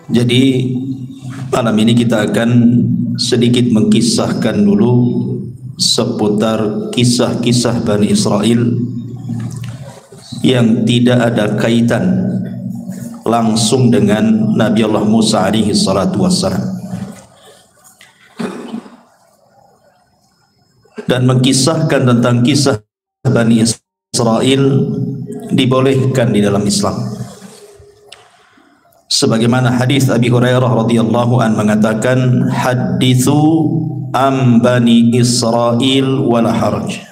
Jadi malam ini kita akan sedikit mengkisahkan dulu seputar kisah-kisah Bani Israel yang tidak ada kaitan langsung dengan Nabi Allah Musa alaihi salatu wassalam, dan mengkisahkan tentang kisah Bani Israel dibolehkan di dalam Islam. Sebagaimana hadis Abi Hurairah radhiyallahu an mengatakan, hadithu am Bani Israel wala haraj.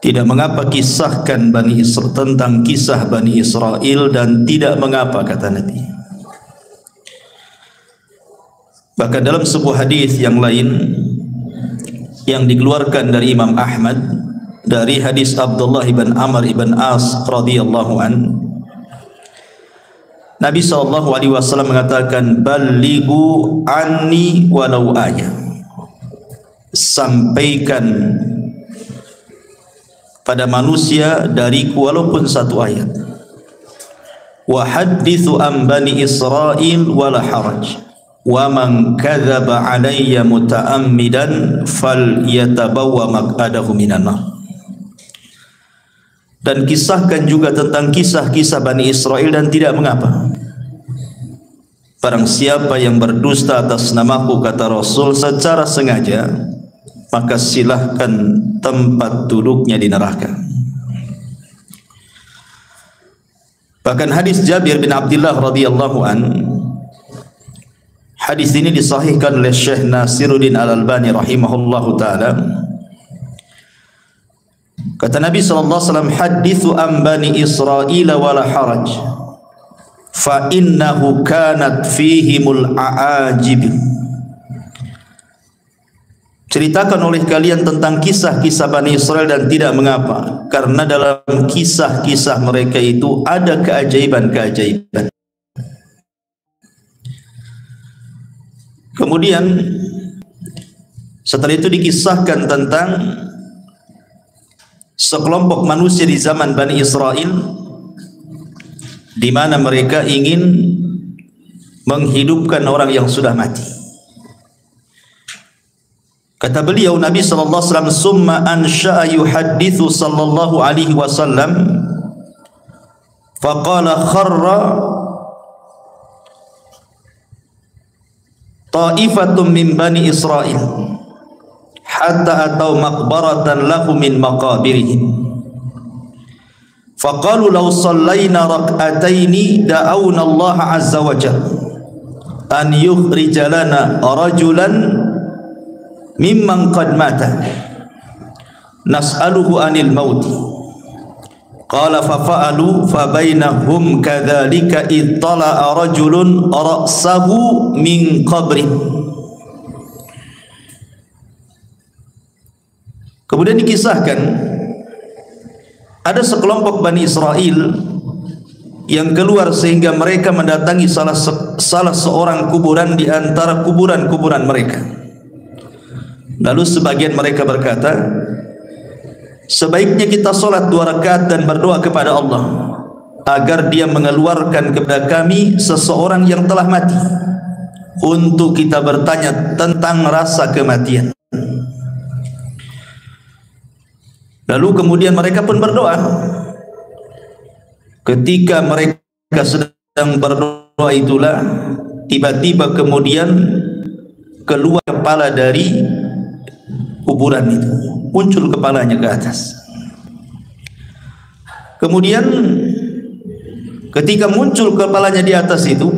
Tidak mengapa kisahkan Bani Israel, tentang kisah Bani Israel, dan tidak mengapa, kata Nabi. Bahkan dalam sebuah hadis yang lain yang dikeluarkan dari Imam Ahmad dari hadis Abdullah ibn Amr ibn As radhiyallahu an, Nabi SAW mengatakan, balighu anni walau ayat, sampaikan pada manusia dariku walaupun satu ayat. Wa hadithu an Bani Israel wala haraj, wa man kadzaba alayya muta'ammidan falyatabawwa maq'adahu minan nar. Dan kisahkan juga tentang kisah-kisah Bani Israel dan tidak mengapa. Barang siapa yang berdusta atas namaku, kata Rasul, secara sengaja, maka silahkan tempat duduknya di neraka. Bahkan hadis Jabir bin Abdullah radhiyallahu an, hadis ini disahihkan oleh Syekh Nasiruddin Al-Albani rahimahullahu taala. Kata Nabi SAW, hadithu an Bani Israel wala haraj, fa innahu kanat fihimul a'ajib. Ceritakan oleh kalian tentang kisah-kisah Bani Israel dan tidak mengapa, karena dalam kisah-kisah mereka itu ada keajaiban-keajaiban. Kemudian setelah itu dikisahkan tentang sekelompok manusia di zaman Bani Israel, di mana mereka ingin menghidupkan orang yang sudah mati. Kata beliau, Nabi SAW, summa ansha'a yuhaddithu sallallahu alaihi wasallam, faqala kharra ta'ifatun min Bani Israel hatta atau maqbaratan lahu min maqabirihim, faqalu law sallayna rak'ataini da'awna Allah azza wa jalla an yukhrija lana rajulan mimman qad mata nas'aluhu anil maut. Qala fafa'alu fabainahum kadzalika ittala'a rajulun ra'sahu min qabri. Kemudian dikisahkan ada sekelompok Bani Israel yang keluar sehingga mereka mendatangi salah seorang kuburan di antara kuburan-kuburan mereka. Lalu sebagian mereka berkata, sebaiknya kita solat 2 rakaat dan berdoa kepada Allah agar Dia mengeluarkan kepada kami seseorang yang telah mati, untuk kita bertanya tentang rasa kematian. Lalu kemudian mereka pun berdoa. Ketika mereka sedang berdoa itulah tiba-tiba kemudian keluar kepala dari kuburan itu, muncul kepalanya ke atas. Kemudian ketika muncul kepalanya di atas itu,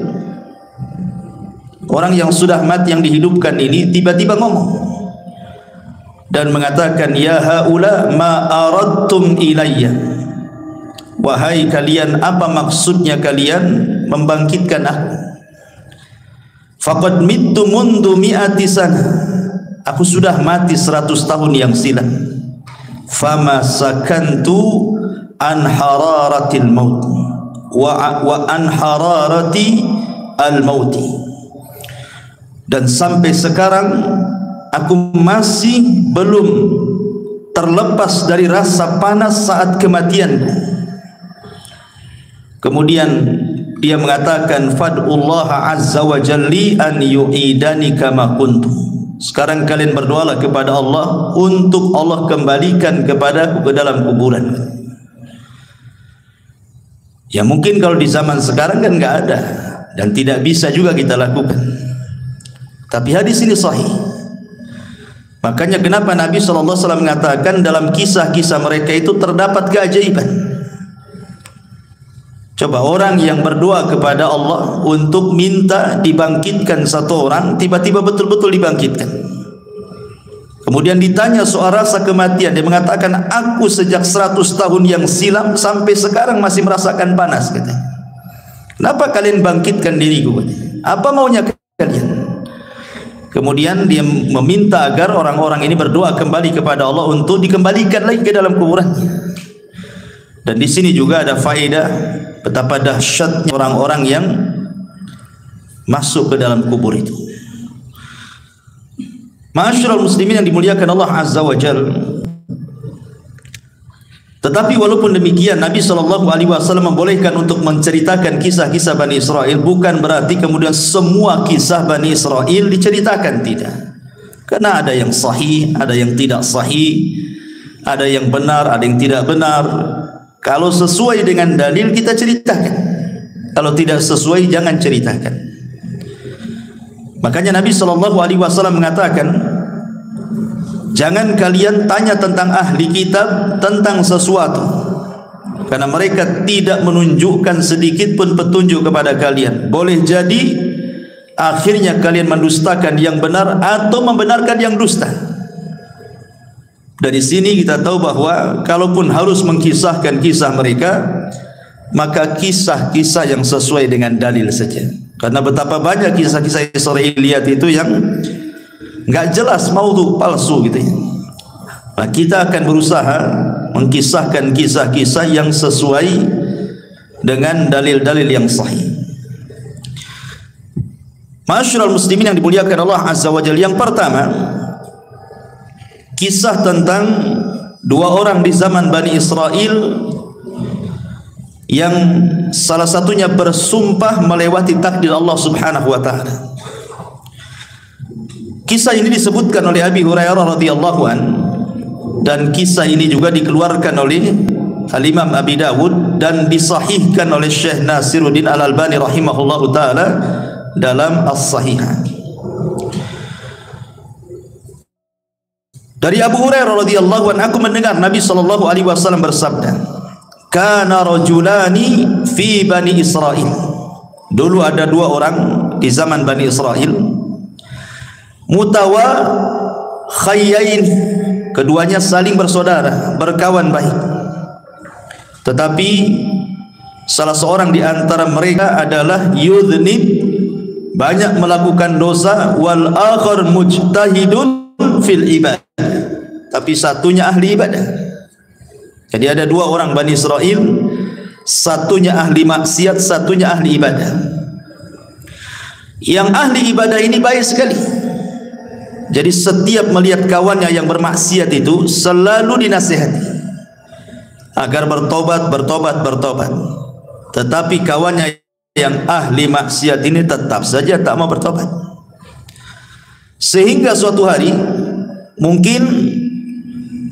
orang yang sudah mati yang dihidupkan ini tiba-tiba ngomong dan mengatakan, ya haula ma aradtum ilayya, wahai kalian, apa maksudnya kalian membangkitkan aku? Faqad mittu mundu mi'ati sana, aku sudah mati 100 tahun yang silam. Fama sakantu an hararatil maut wa an hararati al mauti, dan sampai sekarang aku masih belum terlepas dari rasa panas saat kematian. Kemudian dia mengatakan fad'ullaha azza wa jalli an yu'idani kama kuntu. Sekarang kalian berdoalah kepada Allah untuk Allah kembalikan kepadaku ke dalam kuburan. Ya mungkin kalau di zaman sekarang kan enggak ada dan tidak bisa juga kita lakukan. Tapi hadis ini sahih. Makanya kenapa Nabi SAW mengatakan dalam kisah-kisah mereka itu terdapat keajaiban. Coba orang yang berdoa kepada Allah untuk minta dibangkitkan satu orang, tiba-tiba betul-betul dibangkitkan. Kemudian ditanya soal rasa kematian, dia mengatakan aku sejak 100 tahun yang silam sampai sekarang masih merasakan panas, katanya. Kenapa kalian bangkitkan diriku? Apa maunya kalian? Kemudian dia meminta agar orang-orang ini berdoa kembali kepada Allah untuk dikembalikan lagi ke dalam kuburannya. Dan di sini juga ada faedah betapa dahsyatnya orang-orang yang masuk ke dalam kubur itu. Ma'asyiral muslimin yang dimuliakan Allah Azza wa Jalla. Tetapi walaupun demikian Nabi SAW membolehkan untuk menceritakan kisah-kisah Bani Israel, bukan berarti kemudian semua kisah Bani Israel diceritakan, tidak. Karena ada yang sahih, ada yang tidak sahih, ada yang benar, ada yang tidak benar. Kalau sesuai dengan dalil kita ceritakan, kalau tidak sesuai jangan ceritakan. Makanya Nabi SAW mengatakan, jangan kalian tanya tentang ahli kitab tentang sesuatu, karena mereka tidak menunjukkan sedikit pun petunjuk kepada kalian. Boleh jadi akhirnya kalian mendustakan yang benar atau membenarkan yang dusta. Dari sini kita tahu bahwa kalaupun harus mengkisahkan kisah mereka, maka kisah-kisah yang sesuai dengan dalil saja. Karena betapa banyak kisah-kisah Israiliyat itu yang enggak jelas, maudhu, palsu gitu ya. Nah, kita akan berusaha mengkisahkan kisah-kisah yang sesuai dengan dalil-dalil yang sahih. Ma'asyiral muslimin yang dimuliakan Allah Azza wa Jalla, yang pertama kisah tentang dua orang di zaman Bani Israel yang salah satunya bersumpah melewati takdir Allah Subhanahu wa taala. Kisah ini disebutkan oleh Abi Hurairah radhiyallahu an, dan kisah ini juga dikeluarkan oleh Al-Imam Abi Dawud dan disahihkan oleh Syekh Nasiruddin Al-Albani rahimahullahu taala dalam As-Sahihah. Dari Abu Hurairah radhiyallahu an, aku mendengar Nabi sallallahu alaihi wasallam bersabda, "Kana rajulani fi Bani Israil." Dulu ada dua orang di zaman Bani Israel, mutawakhayyain, keduanya saling bersaudara, berkawan baik. Tetapi salah seorang di antara mereka adalah yudhnib, banyak melakukan dosa, wal akhar mujtahidun fil ibadah, tapi satunya ahli ibadah. Jadi ada dua orang Bani Israel, satunya ahli maksiat, satunya ahli ibadah. Yang ahli ibadah ini baik sekali. Jadi setiap melihat kawannya yang bermaksiat itu selalu dinasihati agar bertobat. Tetapi kawannya yang ahli maksiat ini tetap saja tak mau bertobat. Sehingga suatu hari mungkin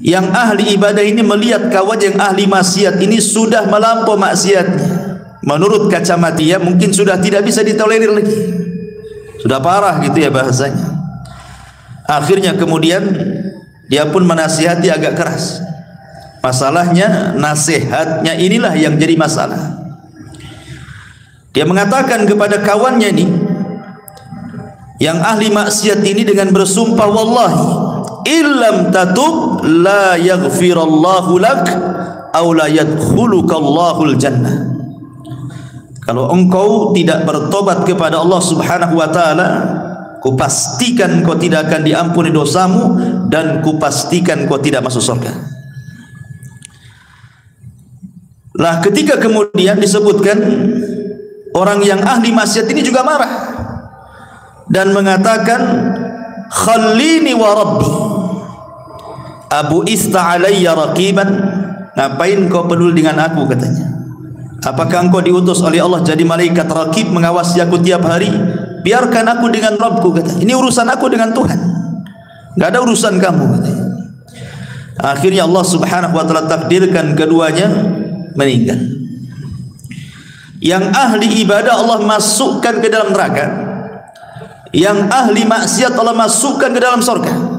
yang ahli ibadah ini melihat kawan yang ahli maksiat ini sudah melampau maksiatnya. Menurut kacamata dia mungkin sudah tidak bisa ditolerir lagi, sudah parah gitu ya bahasanya. Akhirnya kemudian dia pun menasihati agak keras. Masalahnya nasihatnya inilah yang jadi masalah. Dia mengatakan kepada kawannya ini yang ahli maksiat ini dengan bersumpah, wallahi illam tatub la yaghfirallahu lak aw la yadkhulukallahul jannah. Kalau engkau tidak bertobat kepada Allah Subhanahu wa taala, kupastikan kau tidak akan diampuni dosamu dan kupastikan kau tidak masuk surga. Lah ketika kemudian disebutkan, orang yang ahli maksiat ini juga marah dan mengatakan, khallini wa rabbi abu ista alayya raqiban, ngapain kau peduli dengan aku, katanya. Apakah engkau diutus oleh Allah jadi malaikat rakib mengawasi aku tiap hari? Biarkan aku dengan Rabbku, kata. Ini urusan aku dengan Tuhan, enggak ada urusan kamu, kata. Akhirnya Allah Subhanahu wa taala takdirkan keduanya meninggal. Yang ahli ibadah Allah masukkan ke dalam neraka, yang ahli maksiat Allah masukkan ke dalam surga.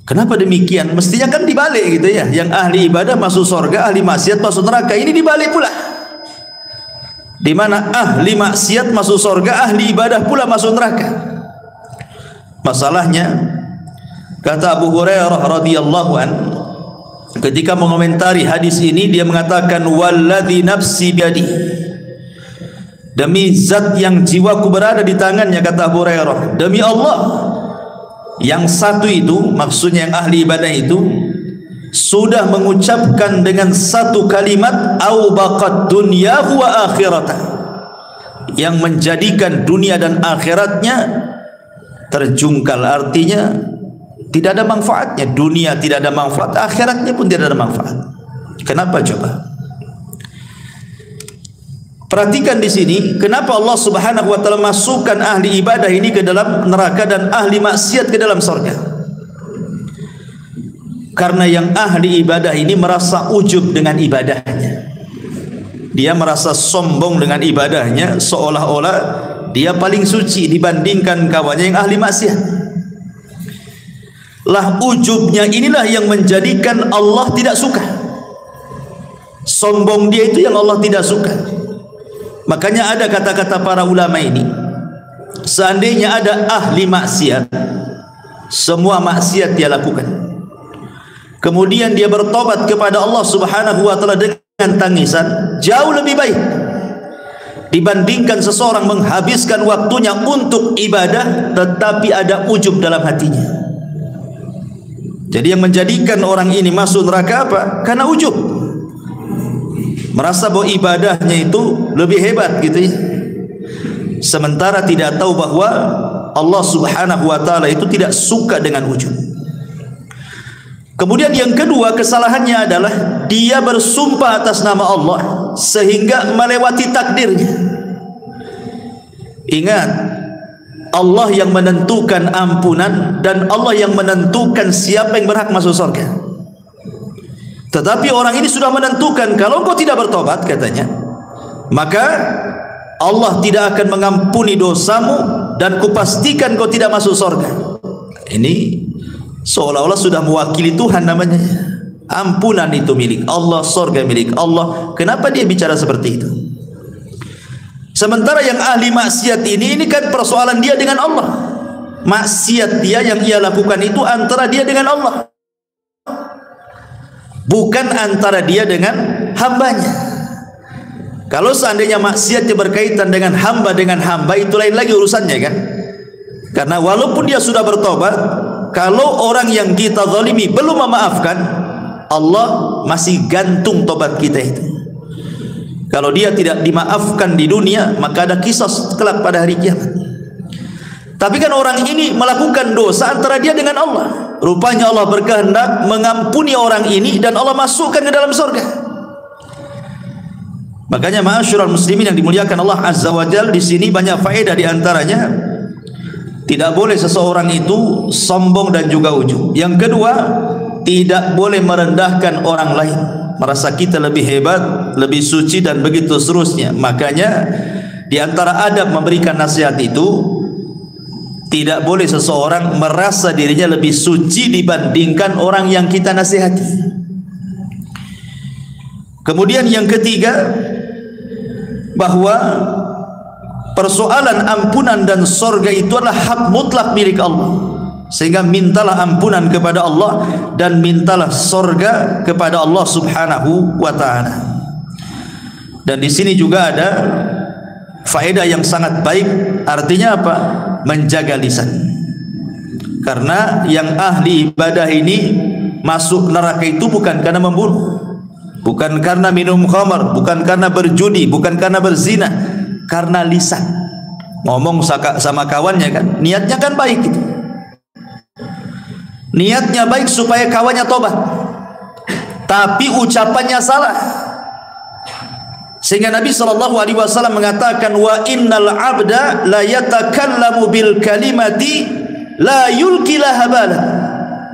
Kenapa demikian? Mestinya kan dibalik gitu ya. Yang ahli ibadah masuk surga, ahli maksiat masuk neraka. Ini dibalik pula. Di mana ahli maksiat masuk surga, ahli ibadah pula masuk neraka. Masalahnya, kata Abu Hurairah radhiyallahu an, ketika mengomentari hadis ini, dia mengatakan, walladzi nafsi biadi, demi zat yang jiwaku berada di tangannya, kata Abu Hurairah, demi Allah, yang satu itu, maksudnya yang ahli ibadah itu, sudah mengucapkan dengan satu kalimat, au baqad dunyahu wa akhirata, yang menjadikan dunia dan akhiratnya terjungkal. Artinya tidak ada manfaatnya. Dunia tidak ada manfaat, akhiratnya pun tidak ada manfaat. Kenapa coba? Perhatikan di sini, kenapa Allah Subhanahu wa taala masukkan ahli ibadah ini ke dalam neraka dan ahli maksiat ke dalam surga? Karena yang ahli ibadah ini merasa ujub dengan ibadahnya. Dia merasa sombong dengan ibadahnya, seolah-olah dia paling suci dibandingkan kawannya yang ahli maksiat. Lah ujubnya inilah yang menjadikan Allah tidak suka. Sombong dia itu yang Allah tidak suka. Makanya ada kata-kata para ulama ini, seandainya ada ahli maksiat, semua maksiat dia lakukan, kemudian dia bertobat kepada Allah Subhanahu wa taala dengan tangisan, jauh lebih baik dibandingkan seseorang menghabiskan waktunya untuk ibadah tetapi ada ujub dalam hatinya. Jadi yang menjadikan orang ini masuk neraka apa? Karena ujub, merasa bahwa ibadahnya itu lebih hebat gitu ya. Sementara tidak tahu bahwa Allah Subhanahu wa taala itu tidak suka dengan ujub. Kemudian yang kedua kesalahannya adalah dia bersumpah atas nama Allah sehingga melewati takdirnya. Ingat, Allah yang menentukan ampunan dan Allah yang menentukan siapa yang berhak masuk surga. Tetapi orang ini sudah menentukan, kalau engkau tidak bertobat, katanya, maka Allah tidak akan mengampuni dosamu dan kupastikan kau tidak masuk surga. Ini seolah-olah sudah mewakili Tuhan namanya. Ampunan itu milik Allah, surga milik Allah. Kenapa dia bicara seperti itu? Sementara yang ahli maksiat ini kan persoalan dia dengan Allah. Maksiat dia yang ia lakukan itu antara dia dengan Allah, bukan antara dia dengan hambanya. Kalau seandainya maksiatnya berkaitan dengan hamba itu lain lagi urusannya kan. Karena walaupun dia sudah bertobat, kalau orang yang kita zalimi belum memaafkan, Allah masih gantung tobat kita itu. Kalau dia tidak dimaafkan di dunia, maka ada kisos kelak pada hari kiamat. Tapi kan orang ini melakukan dosa antara dia dengan Allah. Rupanya Allah berkehendak mengampuni orang ini dan Allah masukkan ke dalam surga. Makanya ma'asyiral muslimin yang dimuliakan Allah Azza wa Jalla, di sini banyak faedah, di antaranya tidak boleh seseorang itu sombong dan juga ujub. Yang kedua, tidak boleh merendahkan orang lain, merasa kita lebih hebat, lebih suci dan begitu seterusnya. Makanya di antara adab memberikan nasihat itu, tidak boleh seseorang merasa dirinya lebih suci dibandingkan orang yang kita nasihati. Kemudian yang ketiga, bahwa persoalan ampunan dan surga itu adalah hak mutlak milik Allah. Sehingga mintalah ampunan kepada Allah dan mintalah surga kepada Allah Subhanahu wa taala. Dan di sini juga ada faedah yang sangat baik. Artinya apa? Menjaga lisan. Karena yang ahli ibadah ini masuk neraka itu bukan karena membunuh, bukan karena minum khamar, bukan karena berjudi, bukan karena berzina, karena lisan. Ngomong sama kawannya kan, niatnya kan baik gitu. Niatnya baik supaya kawannya tobat, tapi ucapannya salah. Sehingga Nabi SAW mengatakan, wa innal abda la yatakallamu bil kalimati la yulki laha balan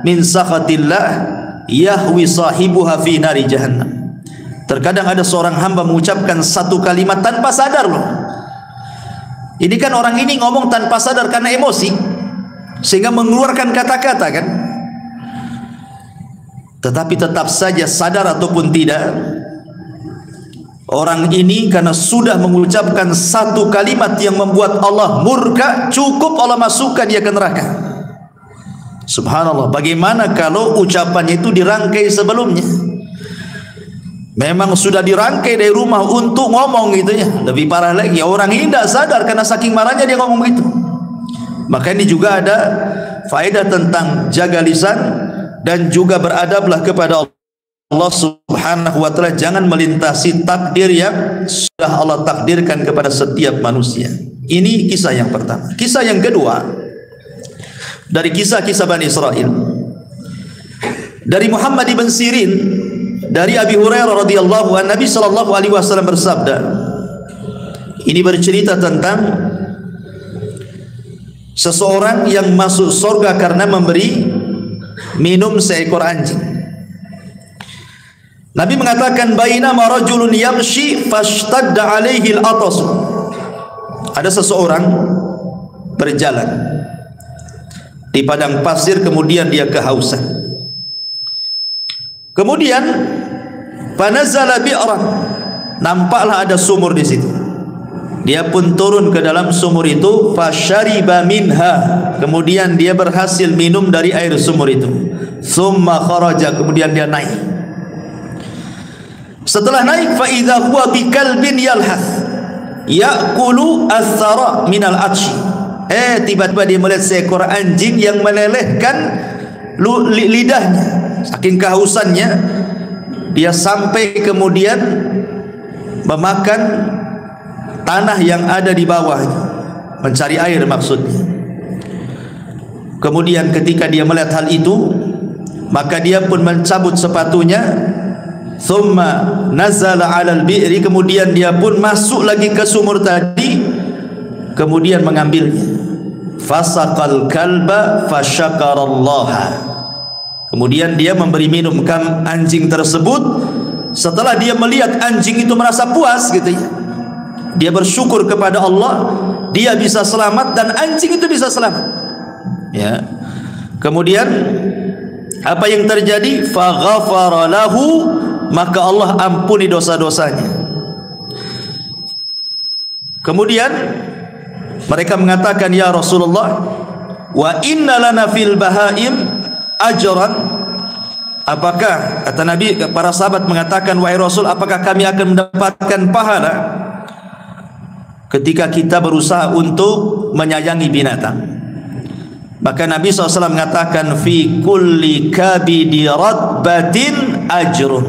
min sakhatillah yahwi sahibuha fi nari jahannam. Terkadang ada seorang hamba mengucapkan satu kalimat tanpa sadar loh. Ini kan orang ini ngomong tanpa sadar karena emosi, sehingga mengeluarkan kata-kata kan. Tetapi tetap saja sadar ataupun tidak, orang ini karena sudah mengucapkan satu kalimat yang membuat Allah murka, cukup Allah masukkan dia ke neraka. Subhanallah, bagaimana kalau ucapannya itu dirangkai sebelumnya? Memang sudah dirangkai dari rumah untuk ngomong gitu ya. Lebih parah lagi, orang ini tidak sadar karena saking marahnya dia ngomong begitu. Maka ini juga ada faedah tentang jaga lisan dan juga beradablah kepada Allah Subhanahu wa taala. Jangan melintasi takdir yang sudah Allah takdirkan kepada setiap manusia. Ini kisah yang pertama. Kisah yang kedua dari kisah-kisah Bani Israel, dari Muhammad ibn Sirin, dari Abi Hurairah radhiyallahu anhu, Nabi sallallahu alaihi wasallam bersabda. Ini bercerita tentang seseorang yang masuk surga karena memberi minum seekor anjing. Nabi mengatakan, bainama rajulun yamshi fashtadda alaihi al-atas. Ada seseorang berjalan di padang pasir, kemudian dia kehausan. Kemudian panazala bi'ran, nampaklah ada sumur di situ. Dia pun turun ke dalam sumur itu, fasyariba minha, kemudian dia berhasil minum dari air sumur itu. Thumma kharaja, kemudian dia naik. Setelah naik, fa idza huwa bikalbin yalhath ya'kulu athara minal atshi. Tiba-tiba dia melihat seekor anjing yang melelehkan lidahnya saking kehausannya. Dia sampai kemudian memakan tanah yang ada di bawah, mencari air maksudnya. Kemudian ketika dia melihat hal itu, maka dia pun mencabut sepatunya. Thumma nazala 'alal bi'ri, kemudian dia pun masuk lagi ke sumur tadi, kemudian mengambilnya. Fasaqal kalba fasyakarallaha, kemudian dia memberi minum anjing tersebut. Setelah dia melihat anjing itu merasa puas gitu ya, dia bersyukur kepada Allah, dia bisa selamat dan anjing itu bisa selamat ya. Kemudian apa yang terjadi? Faghafara lahu, maka Allah ampuni dosa-dosanya. Kemudian mereka mengatakan, ya Rasulullah, wa inna lana fil bahaim ajran. Apakah, kata Nabi, para sahabat mengatakan, wahai Rasul, apakah kami akan mendapatkan pahala ketika kita berusaha untuk menyayangi binatang? Maka Nabi SAW mengatakan, fi kulli kabidi radbatin ajrun.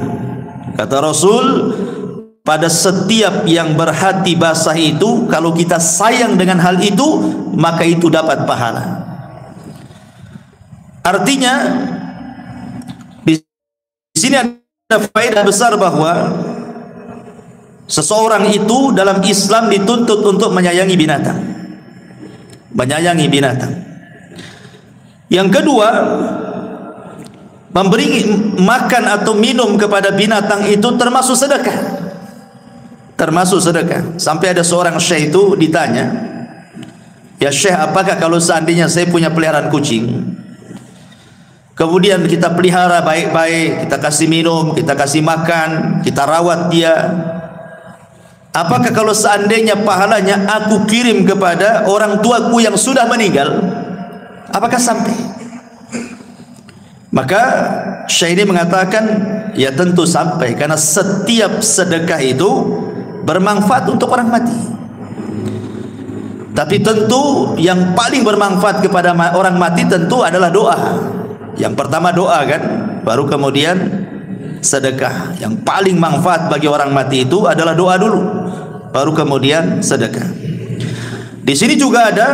Kata Rasul, pada setiap yang berhati basah itu, kalau kita sayang dengan hal itu, maka itu dapat pahala. Artinya di sini ada faedah besar bahwa seseorang itu dalam Islam dituntut untuk menyayangi binatang. Menyayangi binatang. Yang kedua, memberi makan atau minum kepada binatang itu termasuk sedekah. Termasuk sedekah. Sampai ada seorang syekh itu ditanya, ya syekh, apakah kalau seandainya saya punya peliharaan kucing, kemudian kita pelihara baik-baik, kita kasih minum, kita kasih makan, kita rawat dia, apakah kalau seandainya pahalanya aku kirim kepada orang tuaku yang sudah meninggal, apakah sampai? Maka Syekh ini mengatakan, ya tentu sampai, karena setiap sedekah itu bermanfaat untuk orang mati. Tapi tentu yang paling bermanfaat kepada orang mati tentu adalah doa. Yang pertama doa kan, baru kemudian sedekah. Yang paling manfaat bagi orang mati itu adalah doa dulu, baru kemudian sedekah. Di sini juga ada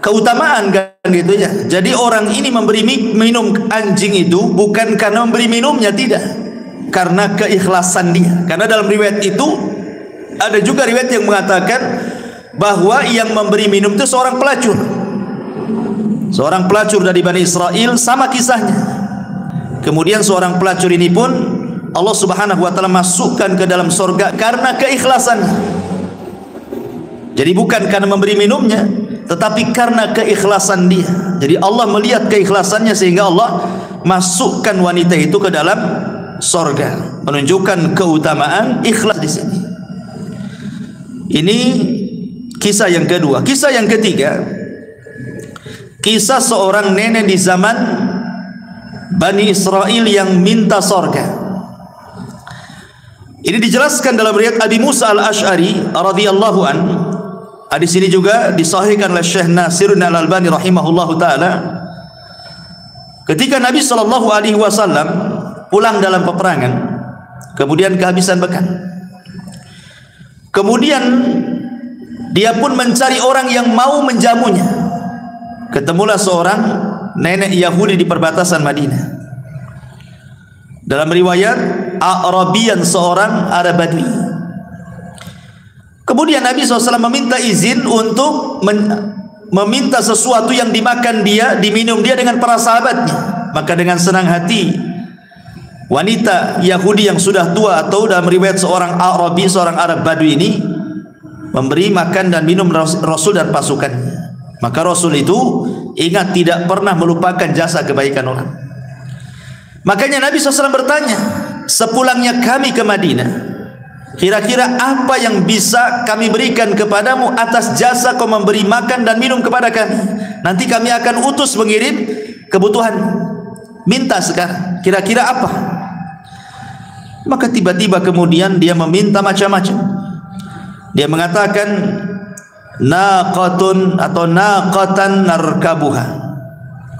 keutamaan kan gitu ya. Jadi orang ini memberi minum anjing itu bukan karena memberi minumnya, tidak karena keikhlasan dia. Karena dalam riwayat itu ada juga riwayat yang mengatakan bahwa yang memberi minum itu seorang pelacur. Seorang pelacur dari Bani Israel, sama kisahnya. Kemudian seorang pelacur ini pun Allah Subhanahu wa taala masukkan ke dalam surga karena keikhlasannya. Jadi bukan karena memberi minumnya, tetapi karena keikhlasan dia. Jadi Allah melihat keikhlasannya sehingga Allah masukkan wanita itu ke dalam surga, menunjukkan keutamaan ikhlas di sini. Ini kisah yang kedua. Kisah yang ketiga, kisah seorang nenek di zaman Bani Israel yang minta surga. Ini dijelaskan dalam riwayat Abi Musa al-Ash'ari radhiyallahu an. Hadis ini juga disahihkan oleh Syekh Nasiruddin Al-Albani rahimahullahu taala. Ketika Nabi sallallahu alaihi wasallam pulang dalam peperangan, kemudian kehabisan bekal. Kemudian dia pun mencari orang yang mau menjamunya. Ketemulah seorang nenek Yahudi di perbatasan Madinah. Dalam riwayat Arabian, seorang Arab Badui. Kemudian Nabi SAW meminta izin untuk meminta sesuatu yang dimakan dia, diminum dia dengan para sahabatnya. Maka dengan senang hati wanita Yahudi yang sudah tua, atau dalam riwayat seorang Arabi, seorang Arab Badui ini, memberi makan dan minum Rasul dan pasukannya. Maka Rasul itu ingat tidak pernah melupakan jasa kebaikan orang. Makanya Nabi SAW bertanya, sepulangnya kami ke Madinah, kira-kira apa yang bisa kami berikan kepadamu atas jasa kau memberi makan dan minum kepada kami? Nanti kami akan utus mengirim kebutuhan. Minta sekarang, kira-kira apa? Maka tiba-tiba kemudian dia meminta macam-macam. Dia mengatakan, naqatun atau naqatan narkabuha.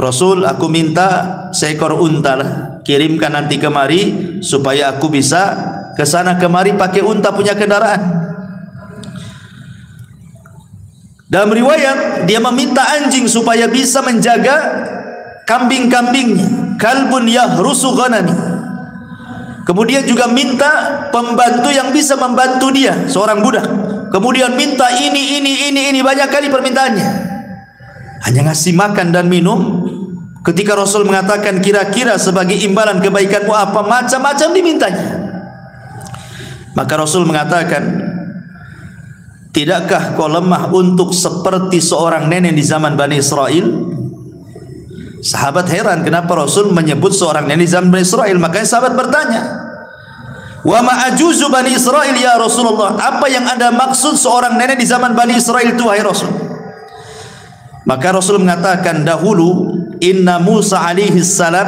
Rasul, aku minta seekor unta lah, kirimkan nanti kemari supaya aku bisa ke sana kemari pakai unta punya kendaraan. Dalam riwayat dia meminta anjing supaya bisa menjaga kambing-kambingnya, kalbun yahrusu ghanami. Kemudian juga minta pembantu yang bisa membantu dia, seorang budak. Kemudian minta ini banyak kali permintaannya. Hanya ngasih makan dan minum. Ketika Rasul mengatakan kira-kira sebagai imbalan kebaikanmu apa, macam-macam dimintanya. Maka Rasul mengatakan, tidakkah kau lemah untuk seperti seorang nenek di zaman Bani Israel? Sahabat heran kenapa Rasul menyebut seorang nenek di zaman Bani Israel. Makanya sahabat bertanya, wa ma'ajuzu Bani Israel ya Rasulullah, apa yang Anda maksud seorang nenek di zaman Bani Israel itu wahai Rasul? Maka Rasul mengatakan, dahulu inna Musa alaihi salam,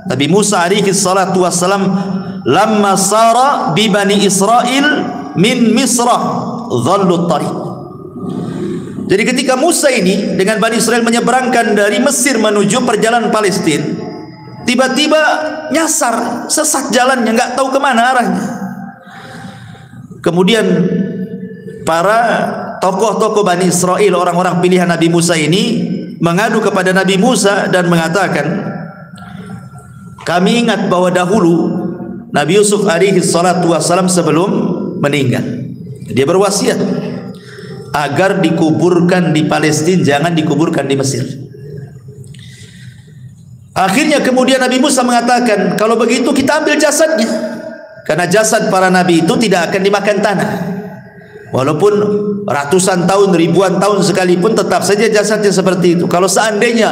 Nabi Musa alaihi salatu wassalam, lamma sara bi Bani Israel min Misra dhallu tariq. Jadi ketika Musa ini dengan Bani Israel menyeberangkan dari Mesir menuju perjalanan Palestina, tiba-tiba nyasar, sesat jalannya, nggak tahu kemana arahnya. Kemudian para tokoh-tokoh Bani Israel, orang-orang pilihan Nabi Musa ini mengadu kepada Nabi Musa dan mengatakan, kami ingat bahwa dahulu Nabi Yusuf alaihi salatu wassalam sebelum meninggal, dia berwasiat agar dikuburkan di Palestina, jangan dikuburkan di Mesir. Akhirnya kemudian Nabi Musa mengatakan, kalau begitu kita ambil jasadnya, karena jasad para nabi itu tidak akan dimakan tanah. Walaupun ratusan tahun, ribuan tahun sekalipun, tetap saja jasadnya seperti itu. Kalau seandainya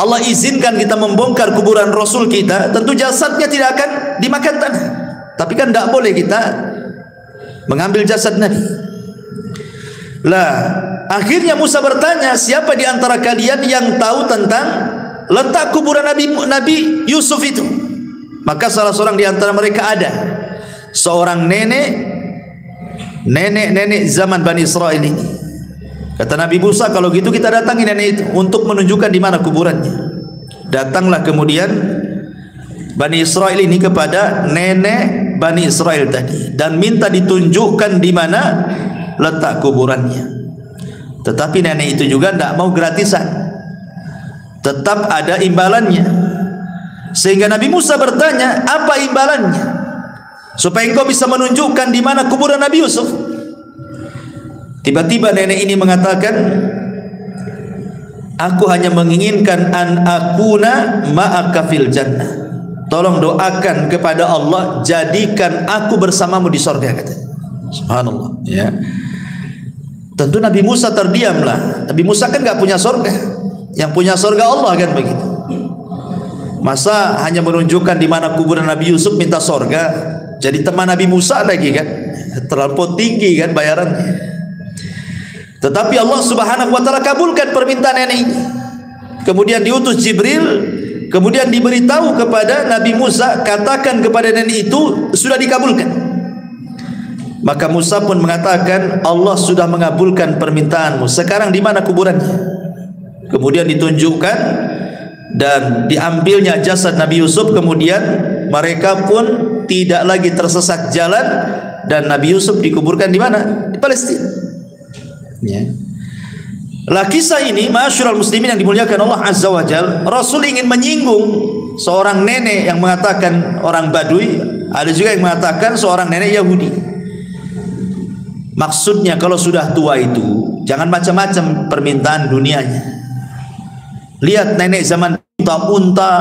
Allah izinkan kita membongkar kuburan Rasul kita, tentu jasadnya tidak akan dimakan tanah. Tapi kan tidak boleh kita mengambil jasad Nabi. Lah, akhirnya Musa bertanya, siapa di antara kalian yang tahu tentang letak kuburan Nabi Yusuf itu? Maka salah seorang di antara mereka ada seorang nenek zaman Bani Israel ini. Kata Nabi Musa, kalau gitu kita datangi nenek itu untuk menunjukkan di mana kuburannya. Datanglah kemudian Bani Israel ini kepada nenek Bani Israel tadi dan minta ditunjukkan di mana letak kuburannya. Tetapi nenek itu juga tidak mau gratisan, tetap ada imbalannya. Sehingga Nabi Musa bertanya, apa imbalannya? supaya engkau bisa menunjukkan di mana kuburan Nabi Yusuf. Tiba-tiba nenek ini mengatakan, aku hanya menginginkan an akuna ma'aka fil jannah. Tolong doakan kepada Allah, jadikan aku bersamamu di surga, katanya. Subhanallah, ya. Tentu Nabi Musa terdiamlah. Nabi Musa kan enggak punya surga. Yang punya surga Allah, kan begitu. Masa hanya menunjukkan di mana kuburan Nabi Yusuf minta surga? Jadi teman Nabi Musa lagi, kan? Terlampau tinggi, kan, bayarannya. Tetapi Allah Subhanahu wa taala kabulkan permintaan nenek ini. Kemudian diutus Jibril, kemudian diberitahu kepada Nabi Musa, katakan kepada nenek itu sudah dikabulkan. Maka Musa pun mengatakan, Allah sudah mengabulkan permintaanmu. Sekarang di mana kuburannya? Kemudian ditunjukkan dan diambilnya jasad Nabi Yusuf. Kemudian mereka pun tidak lagi tersesat jalan, dan Nabi Yusuf dikuburkan di mana? Di Palestina. Ya. Lah kisah ini, ma'asyiral muslimin yang dimuliakan Allah Azza wa Jalla, Rasul ingin menyinggung seorang nenek yang mengatakan orang Badui, ada juga yang mengatakan seorang nenek Yahudi. Maksudnya kalau sudah tua itu jangan macam-macam permintaan dunianya. Lihat nenek zaman minta unta,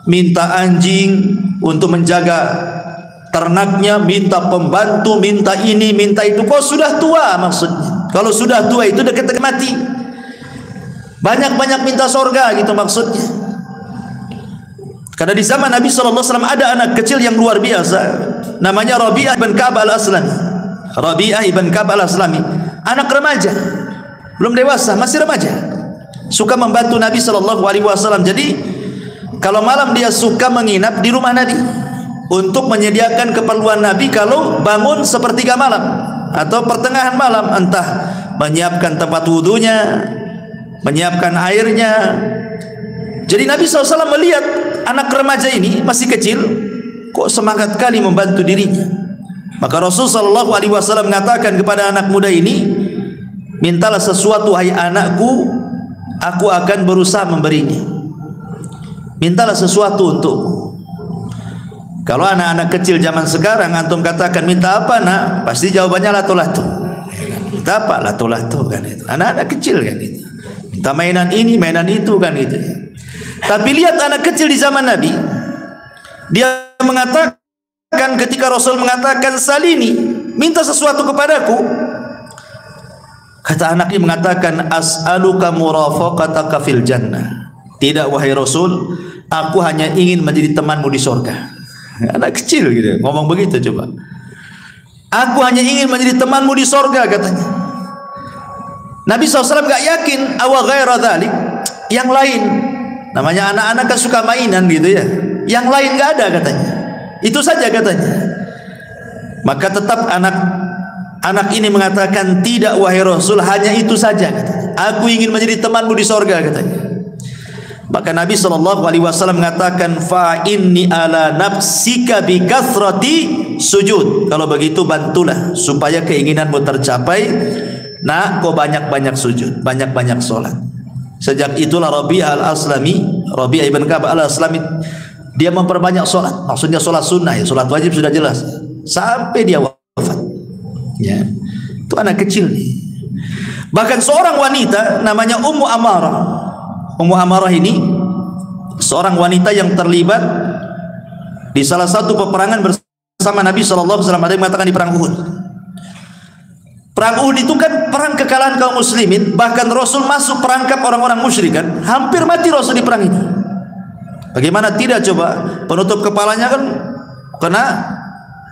minta anjing untuk menjaga ternaknya, minta pembantu, minta ini, minta itu. Kok sudah tua maksudnya? Kalau sudah tua itu dekat mati. Banyak-banyak minta surga gitu maksudnya. Karena di zaman Nabi SAW ada anak kecil yang luar biasa, namanya Rabi'ah ibn Ka'ab al-Aslami. Rabi'ah ibn Ka'ab al-Aslami, anak remaja, belum dewasa, masih remaja, suka membantu Nabi SAW. Jadi kalau malam dia suka menginap di rumah Nabi untuk menyediakan keperluan Nabi kalau bangun sepertiga malam atau pertengahan malam, entah menyiapkan tempat wudunya, menyiapkan airnya. Jadi Nabi SAW melihat anak remaja ini masih kecil, kok semangat kali membantu dirinya. Maka Rasulullah SAW mengatakan kepada anak muda ini, mintalah sesuatu hai anakku, aku akan berusaha memberinya. Mintalah sesuatu untukku. Kalau anak-anak kecil zaman sekarang antum katakan minta apa nak, pasti jawabannya lato-lato. Minta apa? Lato-lato, kan itu. Anak-anak kecil kan itu. Minta mainan ini, mainan itu, kan itu. Tapi lihat anak kecil di zaman Nabi, dia mengatakan ketika Rasul mengatakan salini, minta sesuatu kepadaku. Kata anak ini mengatakan as'aluka murafaqataka fil jannah. Tidak wahai Rasul, aku hanya ingin menjadi temanmu di surga. Anak kecil gitu ngomong begitu, coba. Aku hanya ingin menjadi temanmu di surga, katanya. Nabi SAW gak yakin awa ghaira dzalik, yang lain. Namanya anak-anak kan suka mainan gitu ya. Yang lain gak ada, katanya. Itu saja, katanya. Maka tetap anak ini mengatakan tidak wahai Rasul, hanya itu saja, katanya. Aku ingin menjadi temanmu di surga, katanya. Maka Nabi SAW mengatakan fa inni ala nafsika bi kathrati sujud. Kalau begitu bantulah supaya keinginanmu tercapai. Nah, kau banyak-banyak sujud, banyak-banyak solat. Sejak itulah Rabi'ah al-Aslami, Rabi'ah ibn Ka'ab al-Aslami, dia memperbanyak solat. Maksudnya solat sunnah, ya, solat wajib sudah jelas, sampai dia wafat. Ya, itu anak kecil nih. Bahkan seorang wanita namanya Ummu Amarah. Ummu Amarah ini seorang wanita yang terlibat di salah satu peperangan bersama Nabi SAW. Ada yang mengatakan di perang Uhud. Perang Uhud itu kan perang kekalahan kaum muslimin. Bahkan Rasul masuk perangkap orang-orang musyrik, kan. Hampir mati Rasul di perang ini. Bagaimana tidak coba? Penutup kepalanya kan kena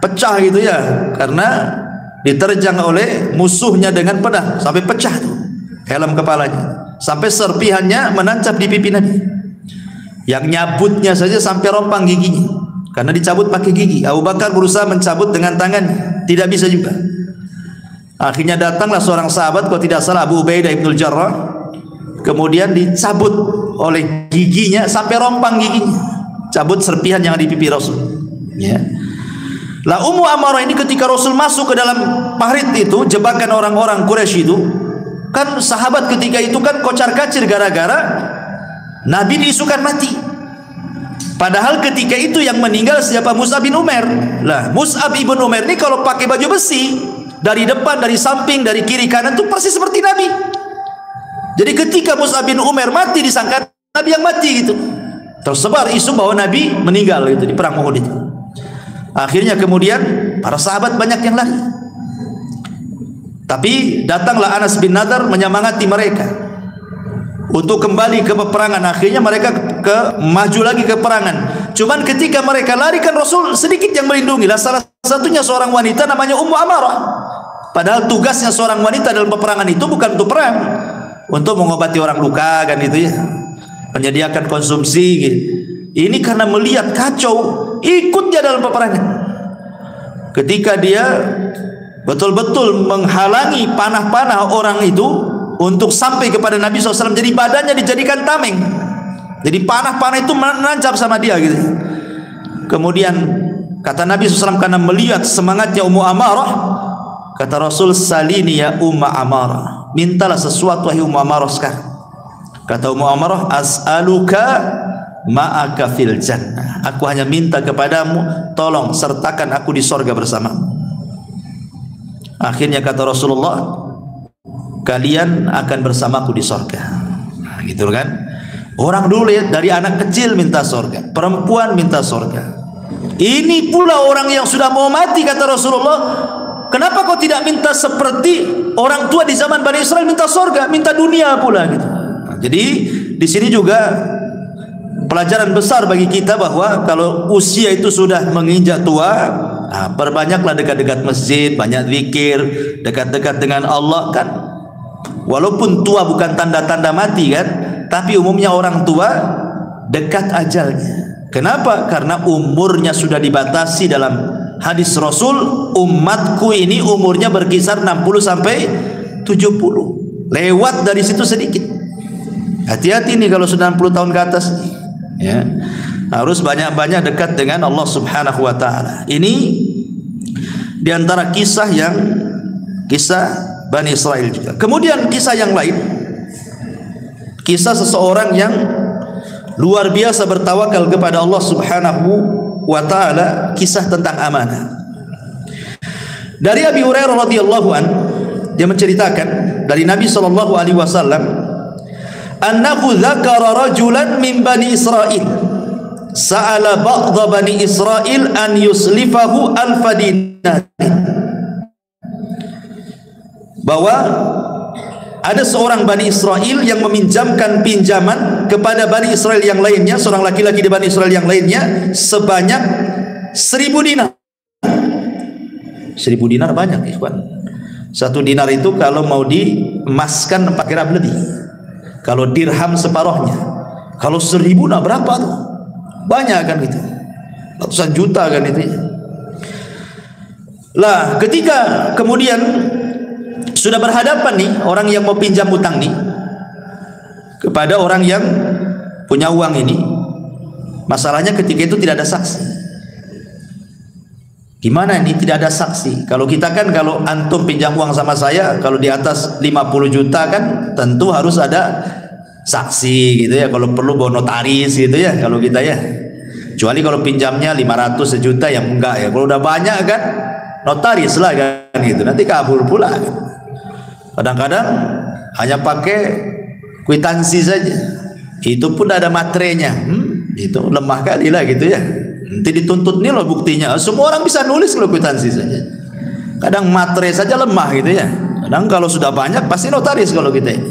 pecah gitu ya, karena diterjang oleh musuhnya dengan pedang sampai pecah tuh helm kepalanya. Sampai serpihannya menancap di pipi Nabi. Yang nyabutnya saja sampai rompang giginya, karena dicabut pakai gigi. Abu Bakar berusaha mencabut dengan tangannya, tidak bisa juga. Akhirnya datanglah seorang sahabat, kalau tidak salah Abu Ubaidah ibnul Jarrah, kemudian dicabut oleh giginya sampai rompang giginya, cabut serpihan yang ada di pipi Rasul. Ya. Lah Ummu Amarah ini ketika Rasul masuk ke dalam parit itu, jebakan orang-orang Quraisy itu, kan sahabat ketika itu kan kocar-kacir gara-gara Nabi diisukan mati. Padahal ketika itu yang meninggal siapa? Mus'ab bin Umair. Lah, Mus'ab bin Umair ini kalau pakai baju besi, dari depan, dari samping, dari kiri kanan itu persis seperti Nabi. Jadi ketika Mus'ab bin Umair mati, disangka Nabi yang mati gitu. Tersebar isu bahwa Nabi meninggal itu di perang Uhud itu. Akhirnya kemudian para sahabat banyak yang lari. Tapi datanglah Anas bin Nadar menyemangati mereka untuk kembali ke peperangan. Akhirnya mereka maju lagi ke peperangan. Cuman ketika mereka lari kan Rasul sedikit yang melindungi. Lah salah satunya seorang wanita namanya Ummu Amarah. Padahal tugasnya seorang wanita dalam peperangan itu bukan untuk perang, untuk mengobati orang luka kan itu ya, menyediakan konsumsi gitu. Ini karena melihat kacau, ikut dia dalam peperangan. Ketika dia betul-betul menghalangi panah-panah orang itu untuk sampai kepada Nabi SAW, jadi badannya dijadikan tameng, jadi panah-panah itu menancap sama dia gitu. Kemudian kata Nabi SAW karena melihat semangatnya Ummu Amarah, kata Rasul, salini ya Ummu Amarah, mintalah sesuatu wahai Ummu Amarah sekarang. Kata Ummu Amarah, as'aluka ma'aka fil jannah, aku hanya minta kepadamu tolong sertakan aku di sorga bersamamu. Akhirnya kata Rasulullah, kalian akan bersamaku di sorga. Nah, gitu kan? Orang dulu ya, dari anak kecil minta sorga, perempuan minta sorga. Ini pula orang yang sudah mau mati, kata Rasulullah, kenapa kau tidak minta seperti orang tua di zaman Bani Israel minta sorga, minta dunia pula gitu. Nah, jadi di sini juga pelajaran besar bagi kita bahwa kalau usia itu sudah menginjak tua, nah, perbanyaklah dekat-dekat masjid, banyak zikir, dekat-dekat dengan Allah kan. Walaupun tua bukan tanda-tanda mati kan, tapi umumnya orang tua dekat ajalnya. Kenapa? Karena umurnya sudah dibatasi. Dalam hadis Rasul, umatku ini umurnya berkisar 60 sampai 70. Lewat dari situ sedikit. Hati-hati nih kalau sudah 60 tahun ke atas. Ya, harus banyak-banyak dekat dengan Allah Subhanahu wa taala. Ini diantara kisah Bani Israel juga. Kemudian kisah yang lain, kisah seseorang yang luar biasa bertawakal kepada Allah Subhanahu wa taala, kisah tentang amanah. Dari Abi Hurairah radhiyallahu an, dia menceritakan dari Nabi sallallahu alaihi wasallam, annahu dzakara rajulan min Bani Israil sa'ala ba'dha Bani Israil an yuslifahu alfa dinar, bahwa ada seorang Bani Israel yang meminjamkan pinjaman kepada Bani Israel yang lainnya, seorang laki-laki di Bani Israel yang lainnya, sebanyak 1000 dinar. 1000 dinar banyak, ikhwan. 1 dinar itu kalau mau diemaskan 4 gram lebih, kalau dirham separuhnya. Kalau 1000 nah berapa tuh? Banyak kan gitu, ratusan juta kan itu. Lah ketika kemudian sudah berhadapan nih orang yang mau pinjam utang nih kepada orang yang punya uang ini, masalahnya ketika itu tidak ada saksi. Gimana ini tidak ada saksi? Kalau kita kan, kalau antum pinjam uang sama saya, kalau di atas 50 juta kan tentu harus ada saksi gitu ya, kalau perlu bawa notaris gitu ya kalau kita ya. Kecuali kalau pinjamnya 500 sejuta yang enggak ya. Kalau udah banyak kan notaris lah kan gitu, nanti kabur pula. Kadang-kadang hanya pakai kwitansi saja, itu pun ada materainya. Itu lemah kali lah gitu ya. Nanti dituntut nih loh buktinya. Semua orang bisa nulis kalau kwitansi saja. Kadang materai saja lemah gitu ya. Kadang kalau sudah banyak pasti notaris kalau kita ini.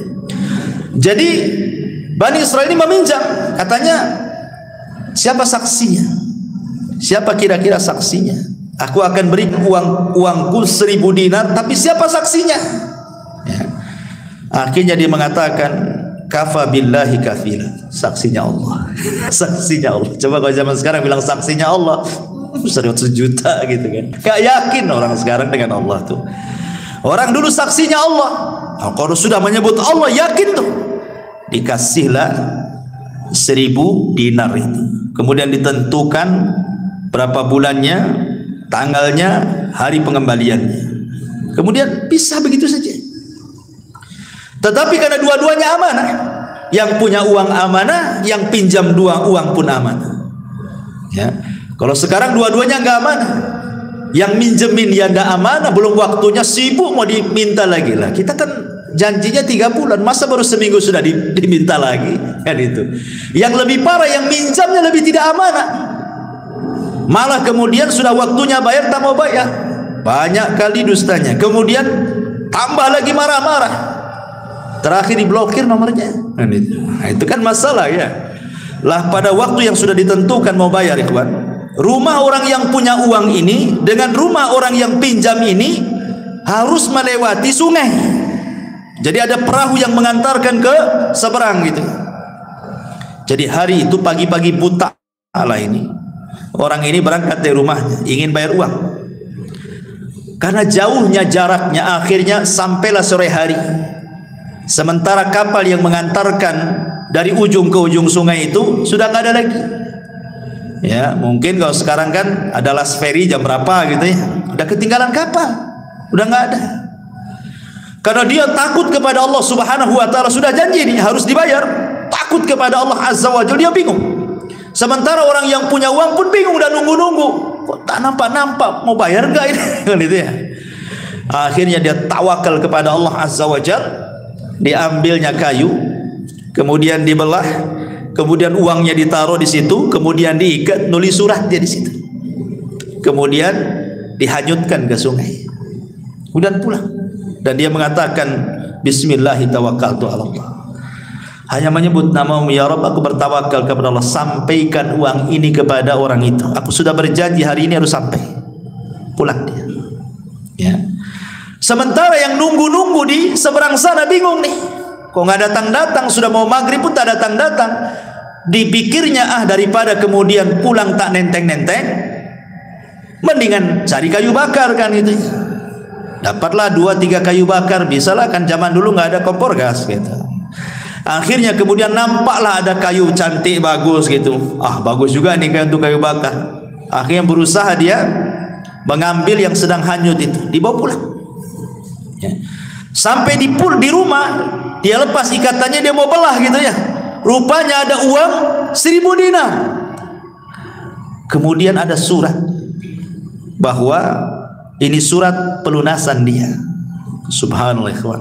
Jadi Bani Israel ini meminjam, katanya siapa saksinya? Siapa kira-kira saksinya? Aku akan beri uangku 1000 dinar, tapi siapa saksinya? Ya. Akhirnya dia mengatakan, kafa billahi kafila, saksinya Allah. Saksinya Allah. Coba kalau zaman sekarang bilang saksinya Allah, 100 juta gitu kan. Gak yakin orang sekarang dengan Allah tuh. Orang dulu saksinya Allah. Nah, kalau sudah menyebut Allah yakin tuh. Dikasihlah 1000 dinar itu. Kemudian ditentukan berapa bulannya, tanggalnya, hari pengembaliannya. Kemudian bisa begitu saja. Tetapi karena dua-duanya amanah, yang punya uang amanah, yang pinjam uang pun amanah. Ya. Kalau sekarang dua-duanya nggak amanah. Yang minjemin ya nggak amanah, belum waktunya sibuk mau diminta lagi lah. Kita kan janjinya 3 bulan, masa baru seminggu sudah diminta lagi, kan itu. Yang lebih parah yang minjamnya lebih tidak amanah. Malah kemudian sudah waktunya bayar tak mau bayar. Banyak kali dustanya. Kemudian tambah lagi marah-marah. Terakhir diblokir nomornya. Nah, itu kan masalah ya. Lah pada waktu yang sudah ditentukan mau bayar, ikhwan, rumah orang yang punya uang ini dengan rumah orang yang pinjam ini harus melewati sungai. Jadi ada perahu yang mengantarkan ke seberang gitu. Jadi hari itu pagi-pagi buta lah ini, orang ini berangkat dari rumahnya ingin bayar uang. Karena jauhnya jaraknya, akhirnya sampailah sore hari. Sementara kapal yang mengantarkan dari ujung ke ujung sungai itu sudah nggak ada lagi. Ya, mungkin kalau sekarang kan ada last ferry jam berapa gitu ya, udah ketinggalan kapal, udah nggak ada. Karena dia takut kepada Allah Subhanahu wa taala, sudah janji ini harus dibayar, takut kepada Allah Azza wa Jalla, dia bingung. Sementara orang yang punya uang pun bingung dan nunggu-nunggu, kok tak nampak-nampak mau bayar enggak ini gitu ya. Akhirnya dia tawakal kepada Allah Azza wa Jalla, diambilnya kayu, kemudian dibelah, kemudian uangnya ditaruh di situ, kemudian diikat, nulis surat dia di situ, kemudian dihanyutkan ke sungai, kemudian pulang. Dan dia mengatakan Bismillahi tawakkaltu ala Allah, hanya menyebut namamu ya Rabb, aku bertawakal kepada Allah, sampaikan uang ini kepada orang itu, aku sudah berjanji hari ini harus sampai. Pulang dia ya. Sementara yang nunggu-nunggu di seberang sana bingung nih, kok nggak datang-datang, sudah mau maghrib pun tak datang-datang. Dipikirnya daripada kemudian pulang tak nenteng-nenteng, mendingan cari kayu bakar kan itu. Dapatlah 2-3 kayu bakar, bisalah kan zaman dulu nggak ada kompor gas gitu. Akhirnya kemudian nampaklah ada kayu cantik bagus gitu. Bagus juga nih kayu untuk kayu bakar. Akhirnya berusaha dia mengambil yang sedang hanyut itu, dibawa pulang. Ya. Sampai di rumah, dia lepas ikatannya, dia mau belah gitu ya. Rupanya ada uang 1000 dinar. Kemudian ada surat bahwa ini surat pelunasan dia. Subhanallah, ikhwan.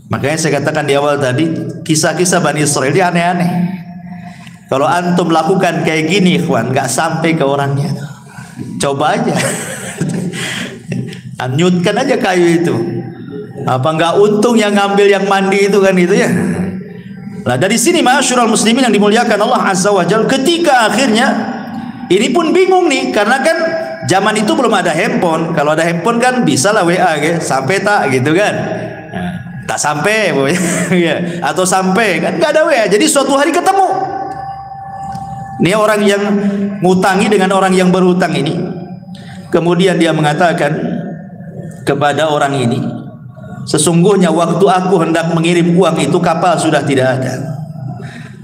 Makanya saya katakan di awal tadi, kisah-kisah Bani Israel ini aneh-aneh. Kalau antum lakukan kayak gini, ikhwan, nggak sampai ke orangnya. Coba aja. Anyutkan aja kayu itu. Apa nggak untung yang ngambil yang mandi itu kan itu ya. Nah dari sini ma'asyiral muslimin yang dimuliakan Allah Azza wa Jalla, ketika akhirnya ini pun bingung nih, karena kan zaman itu belum ada handphone. Kalau ada handphone kan bisa lah WA gitu, sampai tak gitu kan. Nah, tak sampai ya, atau sampai kan nggak ada WA. Jadi suatu hari ketemu. Ini orang yang ngutangi dengan orang yang berhutang ini. Kemudian dia mengatakan kepada orang ini, sesungguhnya waktu aku hendak mengirim uang itu kapal sudah tidak ada,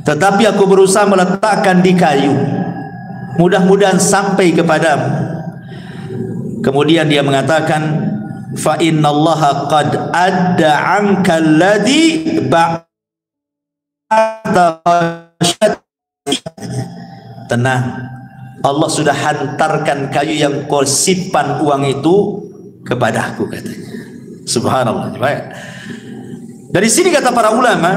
tetapi aku berusaha meletakkan di kayu, mudah-mudahan sampai kepadamu. Kemudian dia mengatakan, fa innallaha qad adda anka alladhi ba'da. Tenang, Allah sudah hantarkan kayu yang kau simpan uang itu kepadaku, katanya. Subhanallah. Dari sini kata para ulama,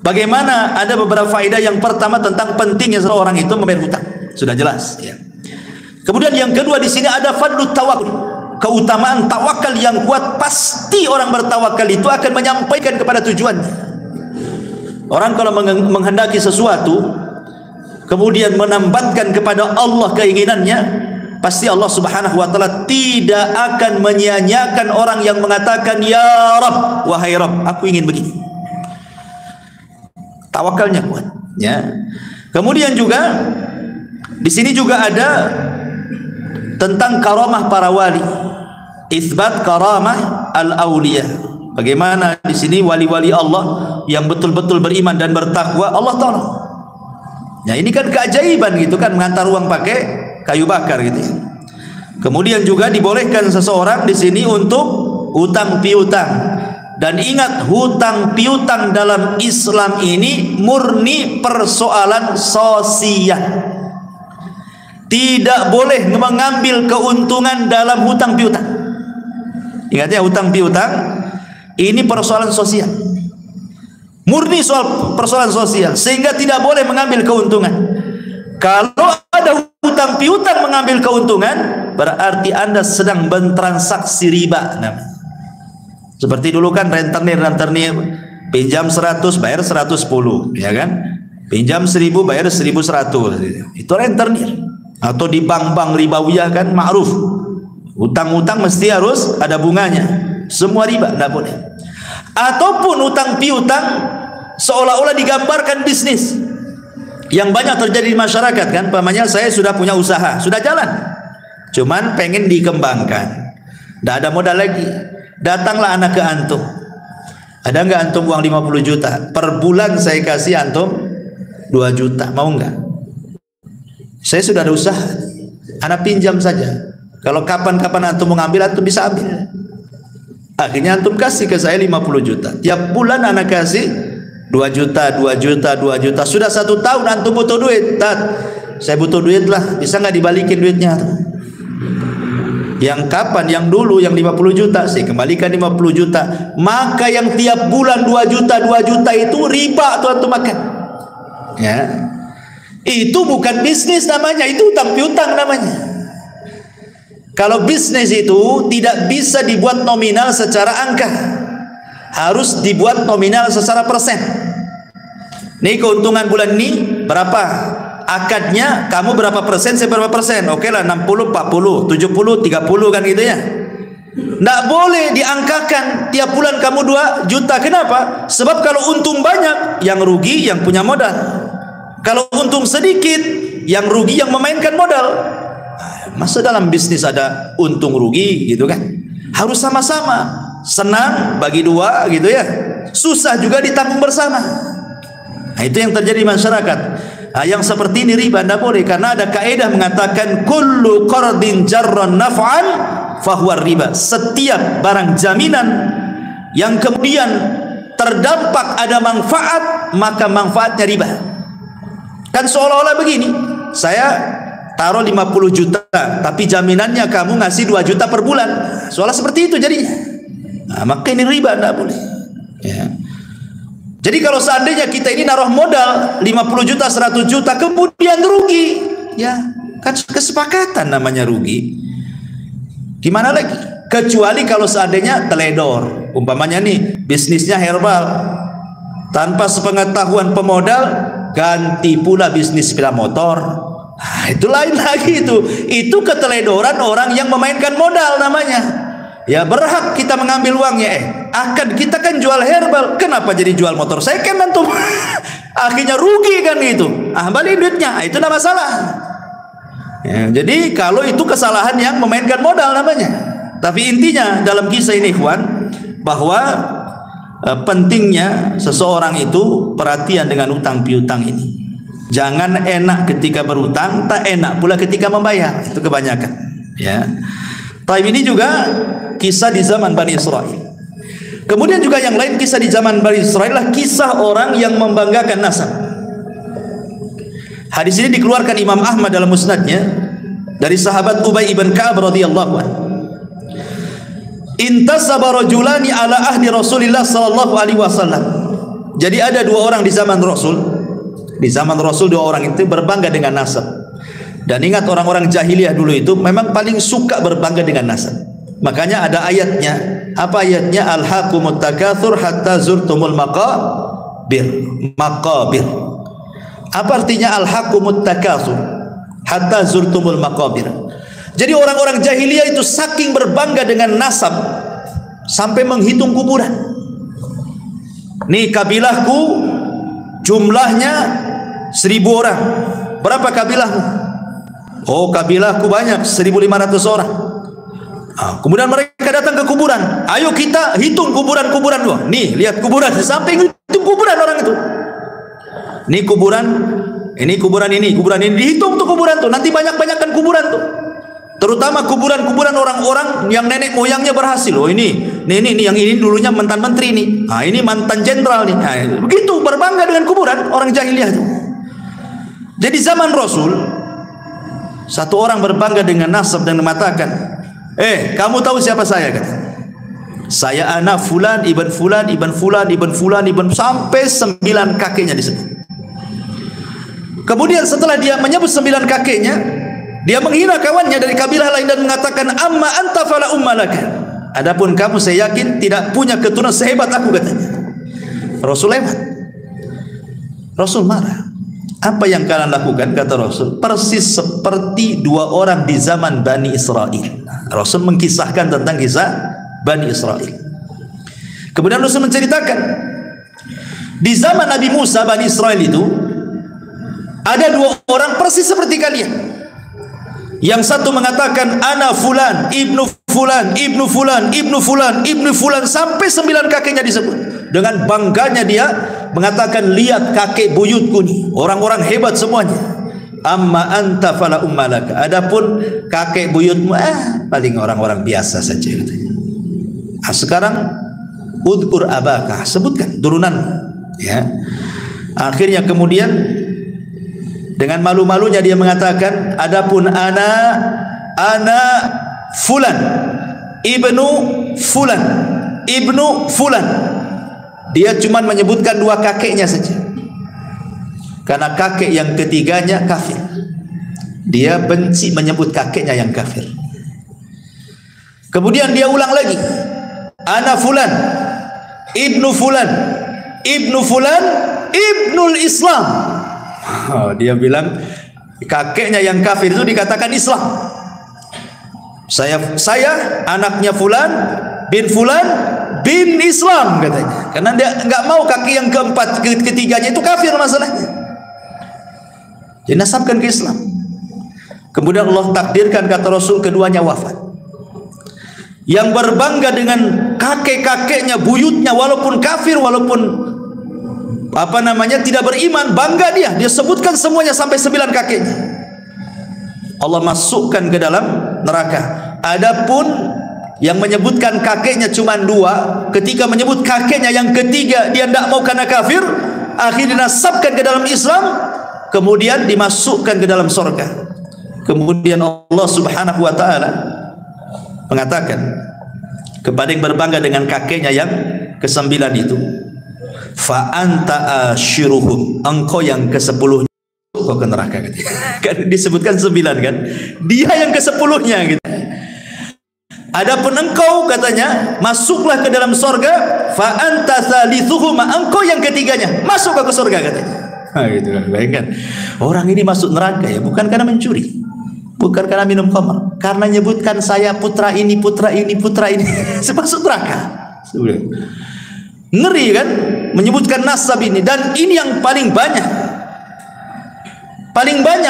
bagaimana ada beberapa faedah. Yang pertama tentang pentingnya seorang itu membayar hutang, sudah jelas ya. Kemudian yang kedua di sini ada fadlut tawakul, keutamaan tawakal yang kuat. Pasti orang bertawakal itu akan menyampaikan kepada tujuannya. Orang kalau menghendaki sesuatu kemudian menambatkan kepada Allah keinginannya, pasti Allah Subhanahu wa taala tidak akan menyia-nyiakan orang yang mengatakan ya Rabb, wahai Rabb, aku ingin begini. Tawakalnya kuat ya. Kemudian juga di sini juga ada tentang karamah para wali, isbat karamah al-auliya. Bagaimana di sini wali-wali Allah yang betul-betul beriman dan bertakwa Allah tolong. Ya ini kan keajaiban gitu kan, mengantar uang pakai kayu bakar gitu ya. Kemudian juga dibolehkan seseorang di sini untuk hutang piutang. Dan ingat, hutang piutang dalam Islam ini murni persoalan sosial. tidak boleh mengambil keuntungan dalam hutang piutang. Ingat ya, hutang piutang ini persoalan sosial, murni soal persoalan sosial, sehingga tidak boleh mengambil keuntungan. Kalau ada hutang piutang mengambil keuntungan, berarti Anda sedang bertransaksi riba. Seperti dulu kan rentenir, pinjam 100 bayar 110, ya kan? Pinjam 1000 bayar 1100. Itu rentenir. Atau di bank-bank ribawiyah kan ma'ruf. Utang-utang mesti harus ada bunganya. Semua riba, tidak boleh. Ataupun utang piutang seolah-olah digambarkan bisnis. Yang banyak terjadi di masyarakat kan, pamannya saya sudah punya usaha, sudah jalan, cuman pengen dikembangkan, tidak ada modal lagi. Datanglah anak ke antum, ada nggak antum uang 50 juta per bulan, saya kasih antum 2 juta, mau nggak? Saya sudah ada usaha, anak pinjam saja, kalau kapan-kapan antum mau ngambil, antum bisa ambil. Akhirnya antum kasih ke saya 50 juta, tiap bulan anak kasih 2 juta, 2 juta, 2 juta. Sudah 1 tahun antum butuh duit. Tat, saya butuh duit lah, bisa nggak dibalikin duitnya? Yang kapan? Yang dulu yang 50 juta saya kembalikan 50 juta. Maka yang tiap bulan 2 juta, 2 juta itu riba tuh antum makan. Ya. Itu bukan bisnis namanya, itu utang piutang namanya. Kalau bisnis itu tidak bisa dibuat nominal secara angka, harus dibuat nominal secara persen. Nih keuntungan bulan ini berapa? Akadnya kamu berapa persen, saya berapa persen? Oke lah 60, 40, 70, 30 kan gitu ya. Nggak boleh diangkakan tiap bulan kamu 2 juta. Kenapa? Sebab kalau untung banyak, yang rugi yang punya modal. Kalau untung sedikit, yang rugi yang memainkan modal. Masa dalam bisnis ada untung rugi gitu kan? Harus sama-sama. Senang bagi 2 gitu ya, susah juga ditanggung bersama. Nah, itu yang terjadi di masyarakat. Nah, yang seperti ini riba tidak boleh, karena ada kaidah mengatakan kullu qardin jarran naf'an fahuwa riba. Setiap barang jaminan yang kemudian terdampak ada manfaat, maka manfaatnya riba. Kan seolah-olah begini, saya taruh 50 juta tapi jaminannya kamu ngasih 2 juta per bulan, seolah seperti itu jadinya. Nah, maka ini riba, tidak boleh ya. Jadi kalau seandainya kita ini naruh modal 50 juta, 100 juta kemudian rugi, ya kan kesepakatan namanya rugi. Gimana lagi? Kecuali kalau seandainya teledor, umpamanya nih bisnisnya herbal, tanpa sepengetahuan pemodal ganti pula bisnis sepeda motor. Nah, itu lain lagi itu keteledoran orang yang memainkan modal namanya. Ya berhak kita mengambil uangnya. Akan kita kan jual herbal, kenapa jadi jual motor second antum? Akhirnya rugi kan gitu. Balik duitnya, itu tidak masalah. Ya, jadi kalau itu kesalahan yang memainkan modal namanya. Tapi intinya dalam kisah ini ikhwan, bahwa pentingnya seseorang itu perhatian dengan utang piutang ini. Jangan enak ketika berutang, tak enak pula ketika membayar. Itu kebanyakan ya. Time ini juga kisah di zaman Bani Israel. Kemudian juga yang lain kisah di zaman Bani Israel adalah kisah orang yang membanggakan nasab. Hadis ini dikeluarkan Imam Ahmad dalam musnadnya dari sahabat Ubay ibn Ka'ab radhiyallahu anhu. Intasaba rajulani ala ahdi Rasulillah sallallahu alaihi wasallam. Jadi ada 2 orang di zaman Rasul. Di zaman Rasul 2 orang itu berbangga dengan nasab. Dan ingat orang-orang jahiliyah dulu itu memang paling suka berbangga dengan nasab. Makanya ada ayatnya. Apa ayatnya? Alhaqumut takatsur hatta zurtumul maqabir. Maqabir. Apa artinya alhaqumut takatsur hatta zurtumul maqabir? Jadi orang-orang jahiliyah itu saking berbangga dengan nasab sampai menghitung kuburan. Nih kabilahku jumlahnya 1000 orang. Berapa kabilahmu? Oh, kabilahku banyak, 1500 orang. Kemudian mereka datang ke kuburan. Ayo kita hitung kuburan-kuburan loh. Nih, lihat kuburan, sampai hitung kuburan orang itu. Nih kuburan, ini kuburan ini, dihitung tuh kuburan tuh. Nanti banyak-banyakkan kuburan tuh. Terutama kuburan-kuburan orang-orang yang nenek moyangnya berhasil. Oh ini yang ini dulunya mantan menteri nih. Ini mantan jenderal nih. Begitu berbangga dengan kuburan orang jahiliyah itu. Jadi zaman Rasul Satu orang berbangga dengan nasab dan mengatakan, kamu tahu siapa saya? Kata, saya anak fulan ibn fulan ibn fulan ibn fulan ibn, sampai 9 kakeknya disebut. Kemudian setelah dia menyebut 9 kakeknya, dia menghina kawannya dari kabilah lain dan mengatakan, amma anta fala ummalaka. Adapun kamu, saya yakin tidak punya keturunan sehebat aku, katanya. Rasul lewat. Rasul marah. Apa yang kalian lakukan, kata Rasul, persis seperti 2 orang di zaman Bani Israel. Rasul mengkisahkan tentang kisah Bani Israel. Kemudian Rasul menceritakan, di zaman Nabi Musa, Bani Israel itu ada 2 orang persis seperti kalian. Yang satu mengatakan, ana fulan ibnu fulan ibnu fulan ibnu fulan ibnu fulan, sampai 9 kakeknya disebut. Dengan bangganya dia mengatakan, lihat kakek buyutku nih, orang-orang hebat semuanya. Amma anta fala ummalaka. Adapun kakek buyutmu, paling orang-orang biasa saja, katanya. Sekarang udhkur abaka, sebutkan turunan, ya. Akhirnya kemudian dengan malu-malunya dia mengatakan, adapun ana fulan ibnu fulan ibnu fulan. Dia cuma menyebutkan 2 kakeknya saja, karena kakek yang ketiganya kafir. Dia benci menyebut kakeknya yang kafir. Kemudian dia ulang lagi, ana fulan ibnu fulan ibnu fulan ibnul Islam. Dia bilang kakeknya yang kafir itu dikatakan Islam. Saya anaknya fulan bin fulan bin Islam, katanya. Karena dia enggak mau kaki yang keempat, ketiganya itu kafir masalahnya. Dia nasabkan ke Islam. Kemudian Allah takdirkan, kata Rasul, keduanya wafat. Yang berbangga dengan kakek-kakeknya, buyutnya, walaupun kafir, walaupun tidak beriman, bangga dia sebutkan semuanya sampai 9 kakeknya. Allah masukkan ke dalam neraka. Adapun yang menyebutkan kakeknya cuma 2, ketika menyebut kakeknya yang ketiga dia tidak mau karena kafir, akhirnya dinasabkan ke dalam Islam, kemudian dimasukkan ke dalam surga. Kemudian Allah Subhanahu wa taala mengatakan kepada yang berbangga dengan kakeknya yang ke-9 itu, fa anta ashiruhum, engkau yang ke-10 kau ke neraka, kan disebutkan 9 kan, dia yang ke-10-nya gitu. Adapun engkau, katanya, masuklah ke dalam surga, fa anta thalithuhuma, engkau yang ketiganya, masuk ke surga, katanya. Gitu kan, bayangkan, orang ini masuk neraka ya bukan karena mencuri, bukan karena minum khamr, karena nyebutkan saya putra ini putra ini putra ini masuk neraka. Ngeri kan, menyebutkan nasab ini. Dan ini yang paling banyak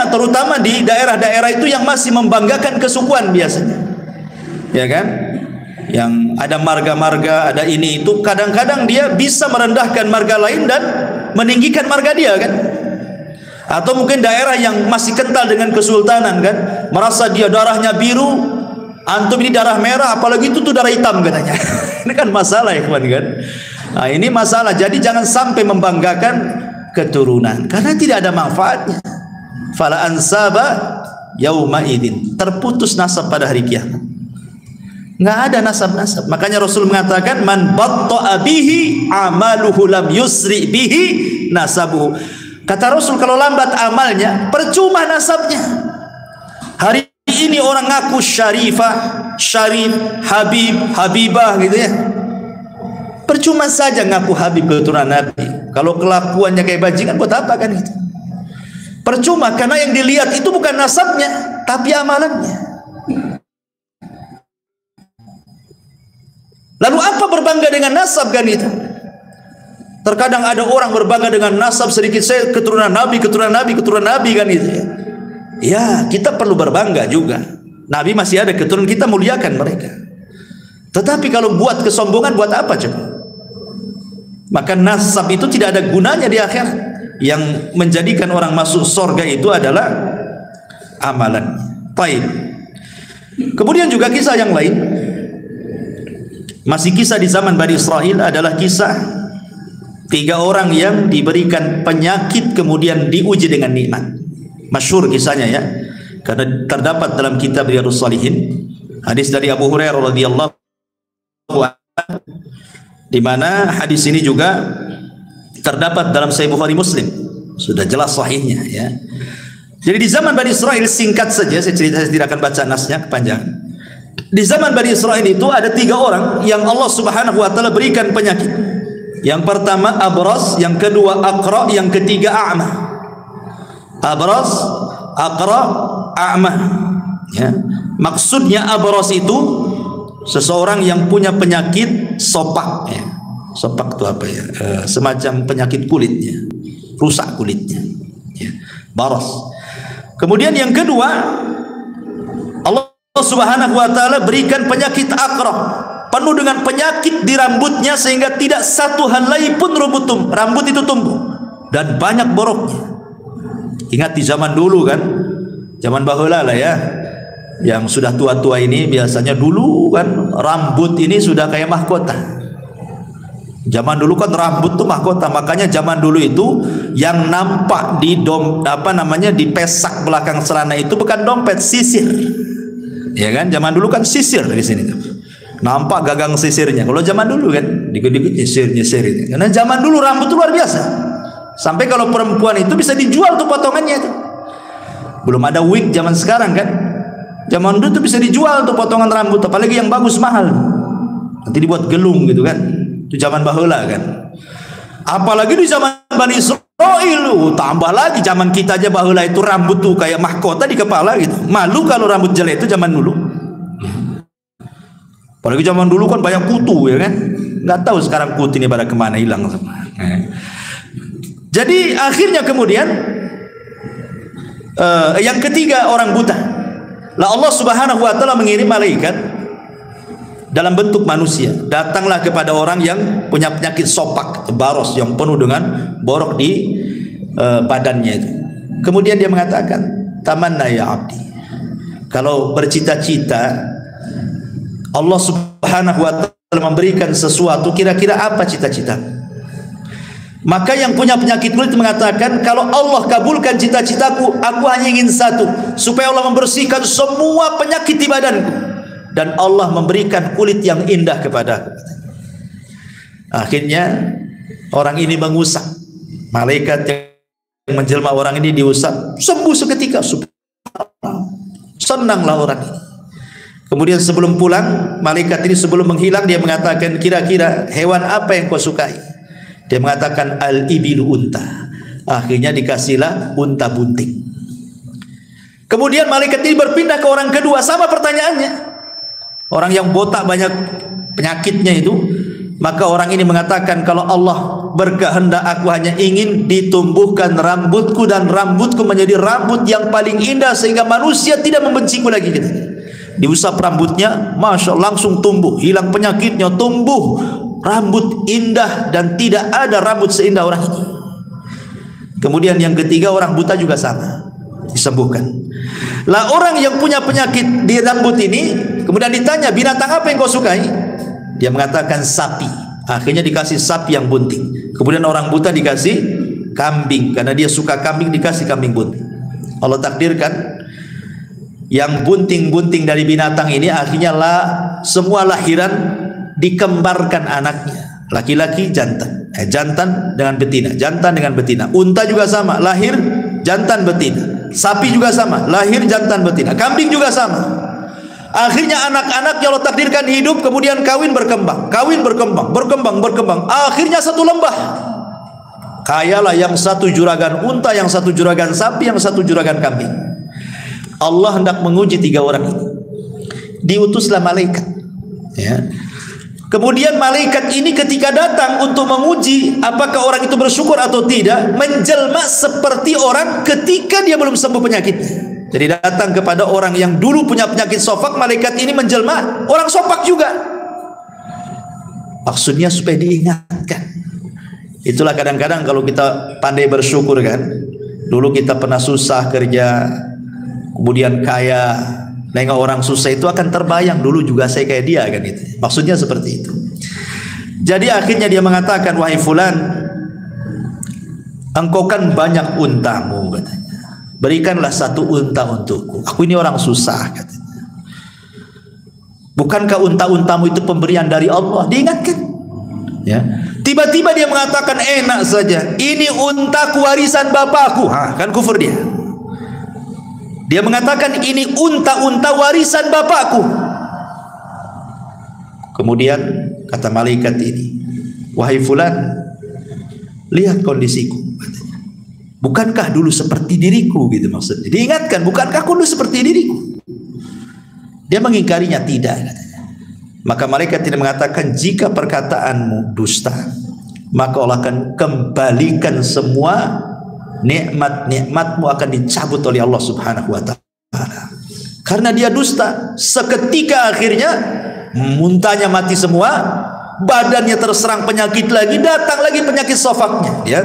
terutama di daerah-daerah itu yang masih membanggakan kesukuan biasanya, ya kan, yang ada marga-marga, ada ini itu, kadang-kadang dia bisa merendahkan marga lain dan meninggikan marga dia kan. Atau mungkin daerah yang masih kental dengan kesultanan kan, merasa dia darahnya biru, antum ini darah merah, apalagi itu tuh darah hitam katanya. Ini kan masalah ya kawan kan. Nah, ini masalah. Jadi jangan sampai membanggakan keturunan karena tidak ada manfaatnya. Fala ansaba yauma idin, terputus nasab pada hari kiamat. Nggak ada nasab-nasab. Makanya Rasul mengatakan, man batta'a bihi amaluhu lam yusri bihi nasabuhu. Kata Rasul, kalau lambat amalnya, percuma nasabnya. Hari ini orang ngaku syarifah, syarif, habib, habibah gitu ya. Percuma saja ngaku habib keturunan Nabi. Kalau kelakuannya kayak bajingan, buat apa kan itu? Percuma, karena yang dilihat itu bukan nasabnya, tapi amalannya. Lalu apa berbangga dengan nasab kan itu? Terkadang ada orang berbangga dengan nasab sedikit, saya keturunan Nabi, keturunan Nabi, keturunan Nabi kan itu ya. Ya, kita perlu berbangga juga. Nabi masih ada keturunan, kita muliakan mereka. Tetapi kalau buat kesombongan, buat apa coba? Maka nasab itu tidak ada gunanya di akhirat. Yang menjadikan orang masuk surga itu adalah amalan. Baik. Kemudian juga kisah yang lain, masih kisah di zaman Bani Israel, adalah kisah 3 orang yang diberikan penyakit kemudian diuji dengan nikmat. Masyhur kisahnya ya. Karena terdapat dalam kitab Riyadhus Shalihin hadis dari Abu Hurairah radhiyallahu anhu, di mana hadis ini juga terdapat dalam Sahih Bukhari Muslim, sudah jelas sahihnya ya. Jadi di zaman Bani Israel, singkat saja saya cerita, saya tidak akan baca nasnya kepanjangan. Di zaman Bani Israel itu ada 3 orang yang Allah Subhanahu wa taala berikan penyakit. Yang pertama abras, yang kedua aqra, yang ketiga a'ma. Abras, aqra, a'ma. Ya. Maksudnya abras itu seseorang yang punya penyakit sopak ya. Sopak itu apa ya? Semacam penyakit kulitnya, rusak kulitnya ya. Baras. Kemudian yang kedua, Allah Subhanahu wa taala berikan penyakit aqra, penuh dengan penyakit di rambutnya sehingga tidak satu helai pun rambut itu tumbuh dan banyak boroknya. Ingat di zaman dulu kan, zaman baheula lah ya, yang sudah tua-tua ini biasanya dulu kan rambut ini sudah kayak mahkota. Zaman dulu kan rambut tuh mahkota, makanya zaman dulu itu yang nampak di di pesak belakang celana itu bukan dompet, sisir. Ya kan, zaman dulu kan sisir di sini tuh. Nampak gagang sisirnya. Kalau zaman dulu kan dikit-dikit nyisir itu. Karena zaman dulu rambut itu luar biasa. Sampai kalau perempuan itu bisa dijual tuh potongannya itu. Belum ada wig zaman sekarang kan. Zaman dulu tuh bisa dijual tuh potongan rambut, apalagi yang bagus mahal. Nanti dibuat gelung gitu kan. Itu zaman baheula kan. Apalagi di zaman Bani Israil, tambah lagi zaman kita aja baheula itu rambut tuh kayak mahkota di kepala gitu. Malu kalau rambut jelek itu zaman dulu. Apalagi zaman dulu kan banyak kutu ya kan. Nggak tahu sekarang kutu ini pada kemana, hilang semua. Jadi akhirnya kemudian yang ketiga orang buta. Lah Allah Subhanahu wa taala mengirim malaikat dalam bentuk manusia, datanglah kepada orang yang punya penyakit sopak, baros, yang penuh dengan borok di badannya itu. Kemudian dia mengatakan, tamanna ya abdi, kalau bercita-cita Allah Subhanahu wa taala memberikan sesuatu, kira-kira apa cita-cita? Maka yang punya penyakit kulit mengatakan, kalau Allah kabulkan cita-citaku, aku hanya ingin satu, supaya Allah membersihkan semua penyakit di badanku dan Allah memberikan kulit yang indah kepadaku. Akhirnya orang ini mengusap, malaikat yang menjelma orang ini diusap, sembuh seketika. Senanglah orang ini. Kemudian sebelum pulang, malaikat ini sebelum menghilang dia mengatakan, kira-kira hewan apa yang kau sukai? Dia mengatakan al-ibilu, unta. Akhirnya dikasihlah unta bunting. Kemudian malaikat ini berpindah ke orang kedua, sama pertanyaannya. Orang yang botak banyak penyakitnya itu, maka orang ini mengatakan, kalau Allah berkehendak aku hanya ingin ditumbuhkan rambutku dan rambutku menjadi rambut yang paling indah sehingga manusia tidak membenciku lagi gitu. Diusap rambutnya, masya Allah, langsung tumbuh, hilang penyakitnya, tumbuh rambut indah dan tidak ada rambut seindah orang ini. Kemudian yang ketiga orang buta juga sama, disembuhkan. Lah orang yang punya penyakit di rambut ini kemudian ditanya, binatang apa yang kau sukai? Dia mengatakan sapi. Akhirnya dikasih sapi yang bunting. Kemudian orang buta dikasih kambing, karena dia suka kambing, dikasih kambing bunting. Allah takdirkan yang bunting-bunting dari binatang ini akhirnya semua lahiran dikembarkan anaknya, laki-laki jantan, jantan dengan betina, jantan dengan betina. Unta juga sama, lahir jantan betina. Sapi juga sama, lahir jantan betina. Kambing juga sama. Akhirnya anak-anak yang Allah takdirkan hidup, kemudian kawin berkembang, berkembang. Akhirnya satu lembah. Kayalah yang satu juragan unta, yang satu juragan sapi, yang satu juragan kambing. Allah hendak menguji 3 orang ini. Diutuslah malaikat. Ya. Kemudian malaikat ini ketika datang untuk menguji apakah orang itu bersyukur atau tidak, menjelma seperti orang ketika dia belum sembuh penyakitnya. Jadi datang kepada orang yang dulu punya penyakit sopak, malaikat ini menjelma orang sopak juga. Maksudnya supaya diingatkan. Itulah kadang-kadang kalau kita pandai bersyukur kan. Dulu kita pernah susah kerja, kemudian kaya, nengok orang susah itu akan terbayang, dulu juga saya kayak dia kan itu. Maksudnya seperti itu. Jadi akhirnya dia mengatakan, wahai fulan, engkau kan banyak untamu katanya. berikanlah satu unta untukku. Aku ini orang susah, katanya. Bukankah unta-untamu itu pemberian dari Allah? Diingatkan. Ya. Tiba-tiba dia mengatakan enak saja, ini untaku warisan bapakku. Kan kufur dia. Dia mengatakan ini unta-unta warisan bapakku. Kemudian kata malaikat ini, wahai fulan, lihat kondisiku, katanya. Bukankah dulu seperti diriku, gitu maksudnya. Diingatkan, bukankah aku dulu seperti diriku? Dia mengingkarinya, tidak, katanya. Maka malaikat tidak mengatakan, jika perkataanmu dusta, maka Allah akan kembalikan semua nikmat-nikmatmu akan dicabut oleh Allah Subhanahu wa ta'ala. Karena dia dusta, seketika akhirnya muntahnya mati semua, badannya terserang penyakit lagi, datang lagi penyakit sofaknya. Ya,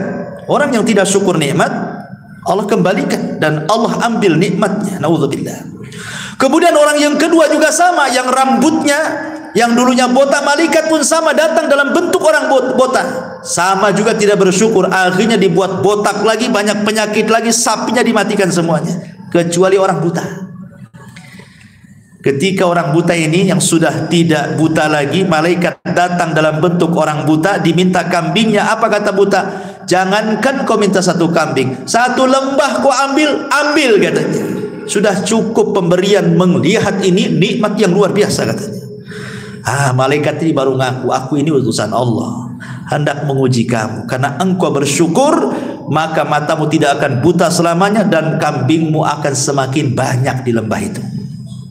orang yang tidak syukur nikmat, Allah kembalikan dan Allah ambil nikmatnya. Naudzubillah. Kemudian orang yang kedua juga sama, yang rambutnya yang dulunya botak, malaikat pun sama, datang dalam bentuk orang botak, sama juga tidak bersyukur, akhirnya dibuat botak lagi, banyak penyakit lagi, sapinya dimatikan semuanya, kecuali orang buta. Ketika orang buta ini yang sudah tidak buta lagi, malaikat datang dalam bentuk orang buta, diminta kambingnya. Apa kata buta? Jangankan kau minta satu kambing, satu lembah kau ambil katanya. Sudah cukup pemberian, melihat ini nikmat yang luar biasa, katanya. Malaikat ini baru ngaku, aku ini utusan Allah, hendak menguji kamu. Karena engkau bersyukur, maka matamu tidak akan buta selamanya dan kambingmu akan semakin banyak di lembah itu.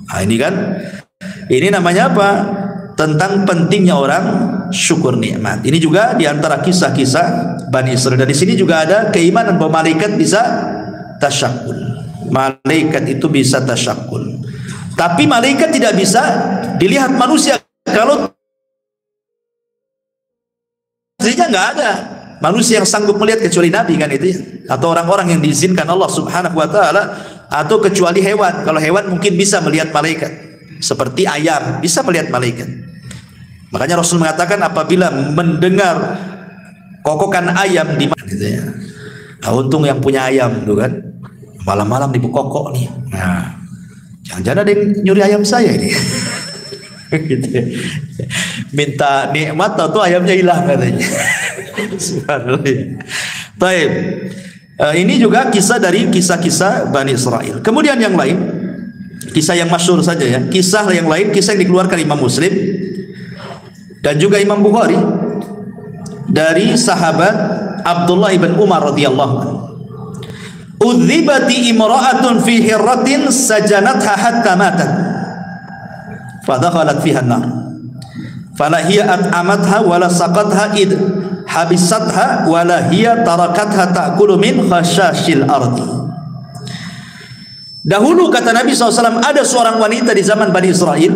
Ini kan, ini namanya apa? Tentang pentingnya orang syukur nikmat. Ini juga diantara kisah-kisah Bani Israil. Dan di sini juga ada keimanan bahwa malaikat bisa tasyakul. Malaikat itu bisa tasyakul. Tapi malaikat tidak bisa dilihat manusia. Kalau aslinya nggak ada manusia yang sanggup melihat kecuali Nabi, kan itu ya, atau orang-orang yang diizinkan Allah Subhanahu wa ta'ala, atau kecuali hewan. Kalau hewan mungkin bisa melihat malaikat, seperti ayam bisa melihat malaikat. Makanya Rasul mengatakan apabila mendengar kokokan ayam di mana, gitu ya. Untung yang punya ayam tuh kan, malam-malam dibukokok nih. Nah, jangan-jangan ada yang nyuri ayam saya ini. Gitu ya. Minta nikmat atau ayamnya hilang, katanya. Subhanallah. Baik. Ini juga kisah dari kisah-kisah Bani Israil. Kemudian yang lain, kisah yang masyhur saja ya. Kisah yang lain, kisah yang dikeluarkan Imam Muslim dan juga Imam Bukhari dari sahabat Abdullah ibn Umar radhiyallahu anhu. Udzibati imra'atun fi hirratin sajanatha hatta matat. Fadakhalat fiha an-nar. Fala hiya at'amatha wala saqatha id habisatha wala hiya tarakatha ta'kulu min khashashil ardi. Dahulu kata Nabi SAW, ada seorang wanita di zaman Bani Israil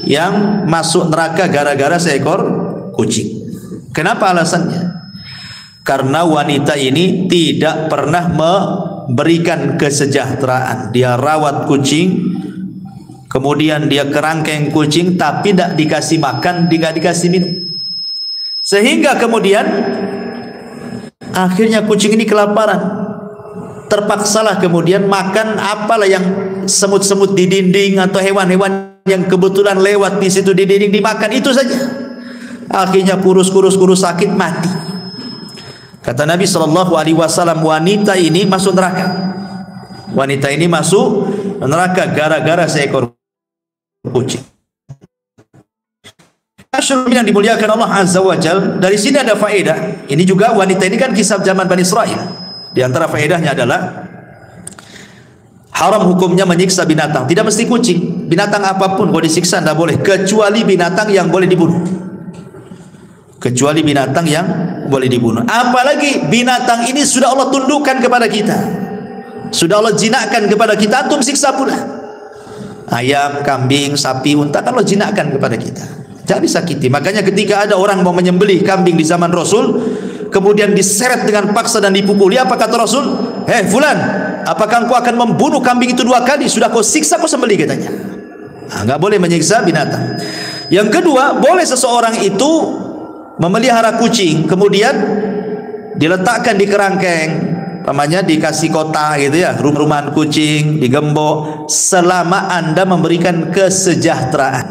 yang masuk neraka gara-gara seekor kucing. Kenapa alasannya? Karena wanita ini tidak pernah memberikan kesejahteraan. Dia rawat kucing, kemudian dia kerangkeng kucing, tapi tidak dikasih makan, tidak dikasih minum. Sehingga kemudian akhirnya kucing ini kelaparan. Terpaksalah kemudian makan apalah yang semut-semut di dinding atau hewan-hewan yang kebetulan lewat di situ di dinding, dimakan itu saja. Akhirnya kurus sakit, mati. Kata Nabi SAW, wanita ini masuk neraka. Wanita ini masuk neraka gara-gara seekor kucing. Yang dimuliakan Allah Azza wa Jal, dari sini ada faedah. Ini juga wanita ini kan kisah zaman Bani Israil. Di antara faedahnya adalah haram hukumnya menyiksa binatang. Tidak mesti kucing, binatang apapun kalau disiksa tidak boleh, kecuali binatang yang boleh dibunuh. Kecuali binatang yang boleh dibunuh. Apalagi binatang ini sudah Allah tundukkan kepada kita, sudah Allah jinakkan kepada kita, antum siksa pula. Ayam, kambing, sapi, unta kan Allah jinakkan kepada kita, jangan disakiti. Makanya ketika ada orang mau menyembelih kambing di zaman Rasul, kemudian diseret dengan paksa dan dipukuli, apa kata Rasul? Hei fulan, apakah engkau akan membunuh kambing itu 2 kali? Sudah kau siksa, kau sembelih, katanya. Nggak boleh menyiksa binatang. Yang kedua, boleh seseorang itu memelihara kucing, kemudian diletakkan di kerangkeng, namanya dikasih kota gitu ya, rumah-rumahan kucing, digembok, selama Anda memberikan kesejahteraan,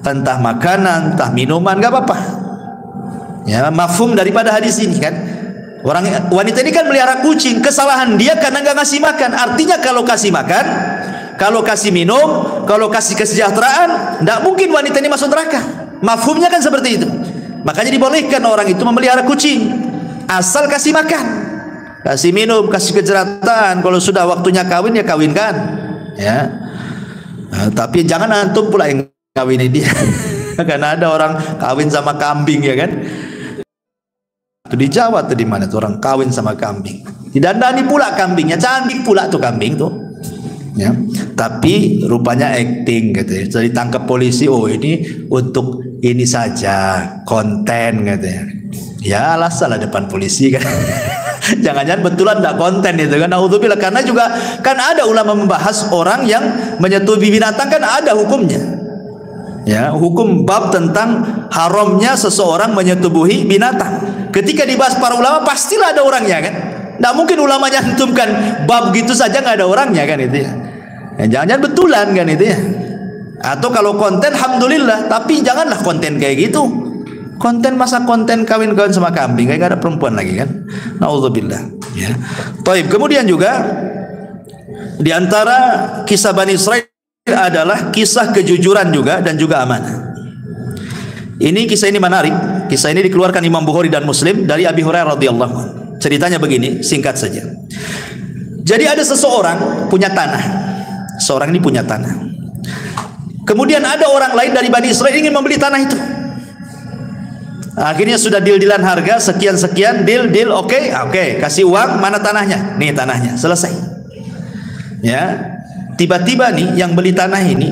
entah makanan, entah minuman, nggak apa-apa. Ya, mafhum daripada hadis ini kan. Orang wanita ini kan melihara kucing, kesalahan dia karena nggak ngasih makan. Artinya kalau kasih makan, kalau kasih minum, kalau kasih kesejahteraan, tidak mungkin wanita ini masuk neraka. Mafhumnya kan seperti itu. Makanya dibolehkan orang itu memelihara kucing, asal kasih makan, kasih minum, kasih kesejahteraan. Kalau sudah waktunya kawin ya kawinkan. Ya, tapi jangan antum pula yang kawini dia. Karena ada orang kawin sama kambing ya kan. Di Jawa atau di mana tuh orang kawin sama kambing, didandani pula kambingnya, cantik pula tuh kambing tuh ya, tapi rupanya acting gitu ya. Jadi tangkap polisi, oh ini untuk ini saja konten gitu ya. Ya alasan lah depan polisi kan. Jangan-jangan betulan tidak konten itu kan. Naudzubillah. Karena juga kan ada ulama membahas orang yang menyetubi binatang kan ada hukumnya. Ya, hukum bab tentang haramnya seseorang menyetubuhi binatang. Ketika dibahas para ulama pastilah ada orangnya kan. Tidak mungkin ulama nyantumkan bab gitu saja nggak ada orangnya kan itu ya. Jangan-jangan betulan kan itu ya. Atau kalau konten alhamdulillah, tapi janganlah konten kayak gitu. Konten masa konten kawin-kawin sama kambing, kayak gak ada perempuan lagi kan. Nauzubillah. Ya. Taib. Kemudian juga di antara kisah Bani Israil adalah kisah kejujuran juga dan juga amanah. Kisah ini menarik. Kisah ini dikeluarkan Imam Bukhari dan Muslim dari Abi Hurairah radhiyallahu anhu. Ceritanya begini, singkat saja. Jadi ada seseorang punya tanah. Seorang ini punya tanah. Kemudian ada orang lain dari Bani Israil ingin membeli tanah itu. Akhirnya sudah deal-dealan harga sekian-sekian, deal, oke, kasih uang, mana tanahnya? Nih tanahnya, selesai. Ya. Tiba-tiba nih yang beli tanah ini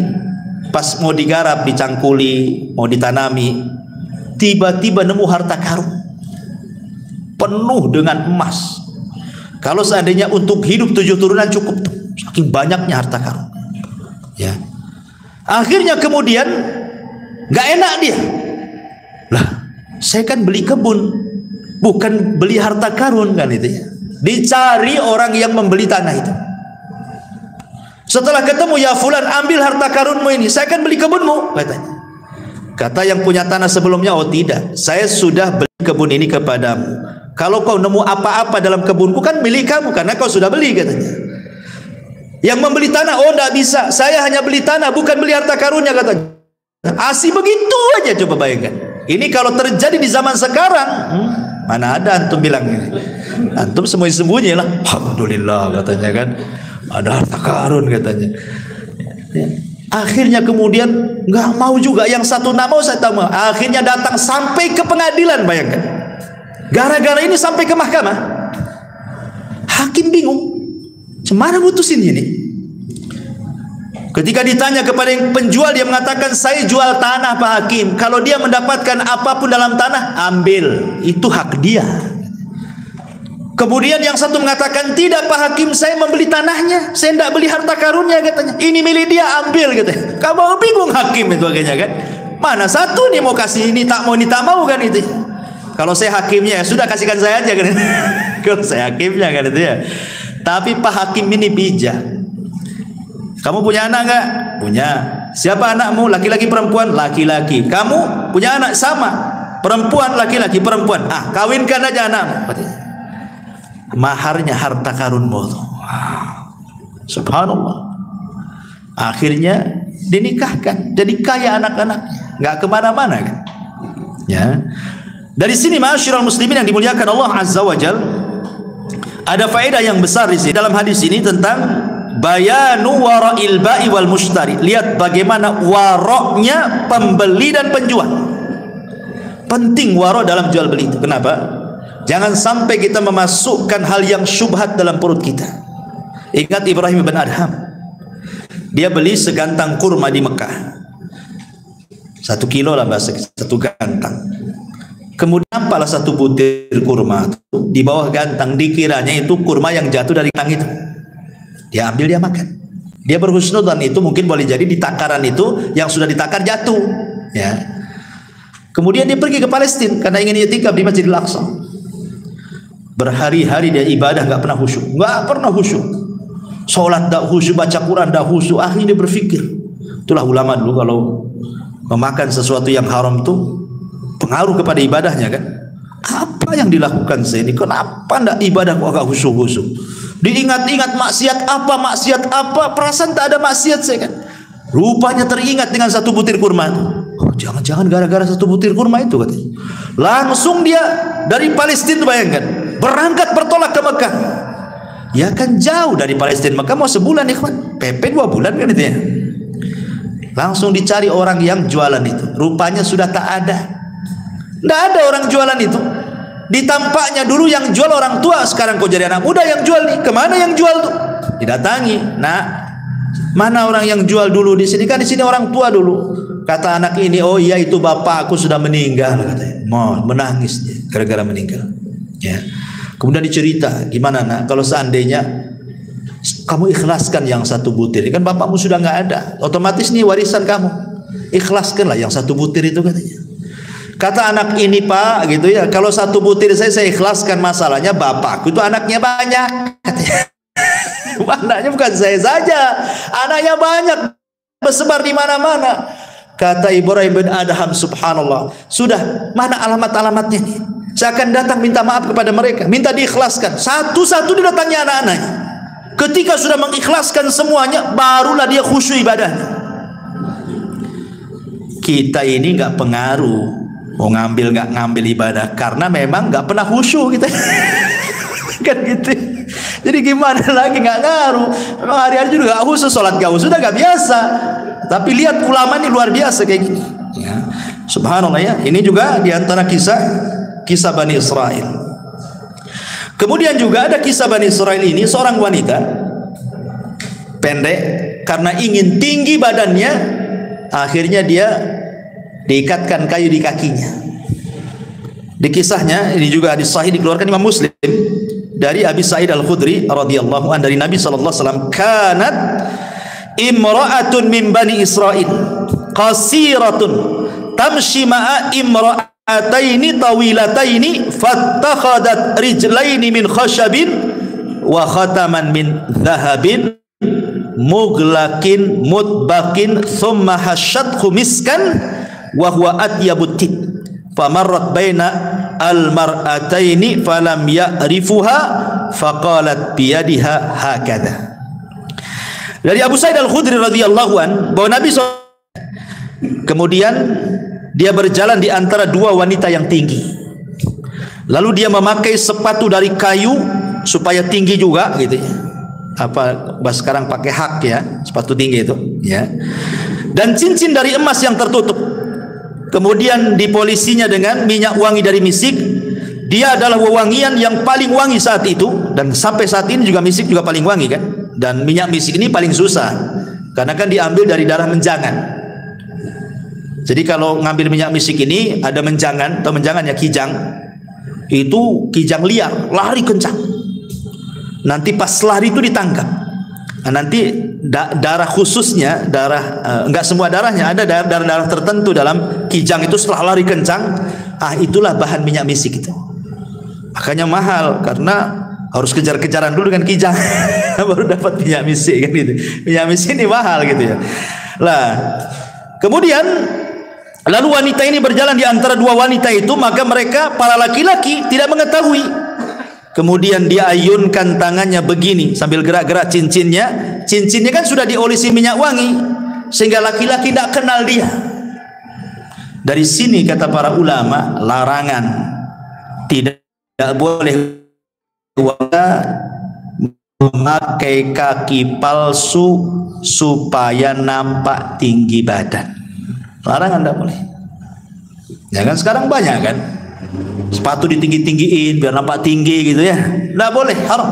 pas mau digarap, dicangkuli, mau ditanami, tiba-tiba nemu harta karun penuh dengan emas. Kalau seandainya untuk hidup 7 turunan cukup tuh, saking banyaknya harta karun. Ya. Akhirnya kemudian nggak enak dia. Lah, saya kan beli kebun, bukan beli harta karun kan itu ya. Dicari orang yang membeli tanah itu. Setelah ketemu, ya fulan, ambil harta karunmu ini, saya akan beli kebunmu, katanya. Kata yang punya tanah sebelumnya, oh tidak, saya sudah beli kebun ini kepadamu. Kalau kau nemu apa-apa dalam kebunku kan milik kamu, karena kau sudah beli, katanya. Yang membeli tanah, oh tidak bisa, saya hanya beli tanah, bukan beli harta karunnya, katanya. Asih begitu aja, coba bayangkan. Ini kalau terjadi di zaman sekarang, mana ada antum bilang ini. Antum sembunyi-sembunyi lah, alhamdulillah, katanya kan. Ada harta karun katanya. Akhirnya kemudian nggak mau juga, yang satu nggak mau, saya tahu. Akhirnya datang sampai ke pengadilan, bayangkan. Gara-gara ini sampai ke mahkamah. Hakim bingung, cemana mutusin ini? Ketika ditanya kepada yang penjual, dia mengatakan, saya jual tanah Pak Hakim. Kalau dia mendapatkan apapun dalam tanah, ambil, itu hak dia. Kemudian yang satu mengatakan, tidak Pak Hakim, saya membeli tanahnya, saya tidak beli harta karunnya, katanya. Ini milik dia, ambil, katanya. Kamu bingung hakim itu akhirnya kan. Mana satu nih mau kasih, ini tak mau kan itu. Kalau saya hakimnya, ya sudah kasihkan saya aja kan. Kalau saya hakimnya kan itu ya. Tapi Pak Hakim ini bijak. Kamu punya anak enggak? Punya. Siapa anakmu? Laki-laki perempuan? Laki-laki. Kamu punya anak? Sama. Perempuan, laki-laki, perempuan. Ah, kawinkan aja anakmu, katanya. Maharnya harta karunmu. Wow. Subhanallah. Akhirnya dinikahkan, jadi kaya anak-anaknya, nggak kemana-mana kan. Ya. Dari sini ma'asyiral muslimin yang dimuliakan Allah Azza wa Jal, ada faedah yang besar di sini dalam hadis ini tentang bayanu wara'il ba'i wal mushtari. Lihat bagaimana waroknya pembeli dan penjual. Penting waro dalam jual beli itu. Kenapa? Jangan sampai kita memasukkan hal yang syubhat dalam perut kita. Ingat Ibrahim bin Adham, dia beli segantang kurma di Mekah, 1 kilo lah bahasa, 1 gantang. Kemudian nampaklah 1 butir kurma di bawah gantang, dikiranya itu kurma yang jatuh dari gantang itu. Dia ambil, dia makan. Dia berhusnudzon itu mungkin boleh jadi di takaran itu yang sudah ditakar jatuh. Ya. Kemudian dia pergi ke Palestina karena ingin i'tikaf di Masjidil Aqsa. Berhari-hari dia ibadah nggak pernah khusyuk, nggak pernah khusyuk. Sholat nggak khusyuk, baca Quran nggak khusyuk. Akhirnya dia berpikir, itulah ulama dulu kalau memakan sesuatu yang haram itu pengaruh kepada ibadahnya kan. Apa yang dilakukan saya ini? Kenapa ndak ibadah kok agak khusyuk-khusyuk? Diingat-ingat maksiat apa, perasaan tak ada maksiat saya kan. Rupanya teringat dengan satu butir kurma. Oh, jangan-jangan gara-gara satu butir kurma itu katanya. Langsung dia dari Palestina, bayangkan, berangkat bertolak ke Mekah. Ya kan jauh dari Palestina Mekah, mau sebulan ikhwan, PP 2 bulan kan itu ya. Langsung dicari orang yang jualan itu. Rupanya sudah tak ada. Tidak ada orang jualan itu. Ditampaknya dulu yang jual orang tua, sekarang kok jadi anak muda yang jual nih. Kemana yang jual tuh? Didatangi. Nah, mana orang yang jual dulu di sini? Kan di sini orang tua dulu. Kata anak ini, oh iya itu bapak aku sudah meninggal katanya. Mau menangis dia gara-gara meninggal. Ya. Kemudian dicerita, gimana nak? Kalau seandainya kamu ikhlaskan yang satu butir, kan bapakmu sudah nggak ada, otomatis nih warisan kamu. Ikhlaskanlah yang satu butir itu katanya. Kata anak ini, Pak, gitu ya, kalau satu butir saya ikhlaskan, masalahnya bapakku itu anaknya banyak katanya. Anaknya bukan saya saja, anaknya banyak, bersebar di mana-mana. Kata Ibrahim bin Adham, subhanallah, sudah, mana alamat-alamatnya nih? Saya akan datang minta maaf kepada mereka, minta diikhlaskan. Satu-satu didatangi anak-anaknya. Ketika sudah mengikhlaskan semuanya, barulah dia khusyuk ibadahnya. Kita ini nggak pengaruh mau ngambil nggak ngambil ibadah, karena memang nggak pernah khusyuk kita. Kan gitu. Jadi gimana lagi, nggak ngaruh. Memang hari-hari juga nggak khusyuk, sholat nggak khusyuk, sudah nggak biasa. Tapi lihat ulama ini luar biasa kayak gini. Ya. Subhanallah ya. Ini juga diantara kisah Bani Israel. Kemudian juga ada kisah Bani Israel ini, seorang wanita pendek, karena ingin tinggi badannya, akhirnya dia diikatkan kayu di kakinya. Di kisahnya ini juga hadis sahih dikeluarkan Imam Muslim dari Abi Sa'id Al-Khudri radhiyallahu anhu dari Nabi sallallahu alaihi wasallam, kanat imra'atun min Bani Israil qasiratun tamshi ma'a imra'ataini tawilataini fattakhadat rijlaini min khashabin wa khataman min dhahabin mughlaqin mutbaqin thumma hasyathu miskan wa huwa atyabut tib famarrat baina al-mar'ataini falam ya'rifuha faqalat biyadiha hakadha. Dari Abu Sa'id Al-Khudri radhiyallahu an, bahwa Nabi kemudian dia berjalan di antara dua wanita yang tinggi. Lalu dia memakai sepatu dari kayu supaya tinggi juga gitu ya. Apa sekarang pakai hak ya, sepatu tinggi itu ya. Dan cincin dari emas yang tertutup. Kemudian dipolisinya dengan minyak wangi dari misik. Dia adalah wewangian yang paling wangi saat itu, dan sampai saat ini juga misik juga paling wangi kan. Dan minyak misik ini paling susah karena kan diambil dari darah menjangan. Jadi kalau ngambil minyak misik ini ada menjangan, atau menjangannya kijang. Itu kijang liar, lari kencang. Nanti pas lari itu ditangkap. Nah, nanti darah khususnya, enggak semua darahnya, ada darah-darah tertentu dalam kijang itu setelah lari kencang, itulah bahan minyak misik itu. Makanya mahal, karena harus kejar-kejaran dulu dengan kijang baru dapat minyak misik kan gitu. Minyak misik ini mahal gitu ya. Lah, kemudian lalu wanita ini berjalan di antara dua wanita itu, maka mereka para laki-laki tidak mengetahui. Kemudian dia ayunkan tangannya begini sambil gerak-gerak cincinnya. Cincinnya kan sudah diolesi minyak wangi sehingga laki-laki tidak kenal dia. Dari sini kata para ulama, larangan tidak boleh memakai kaki palsu supaya nampak tinggi badan. Larangan tidak boleh. Ya kan sekarang banyak kan sepatu ditinggi-tinggiin biar nampak tinggi gitu ya. Tidak boleh, haram.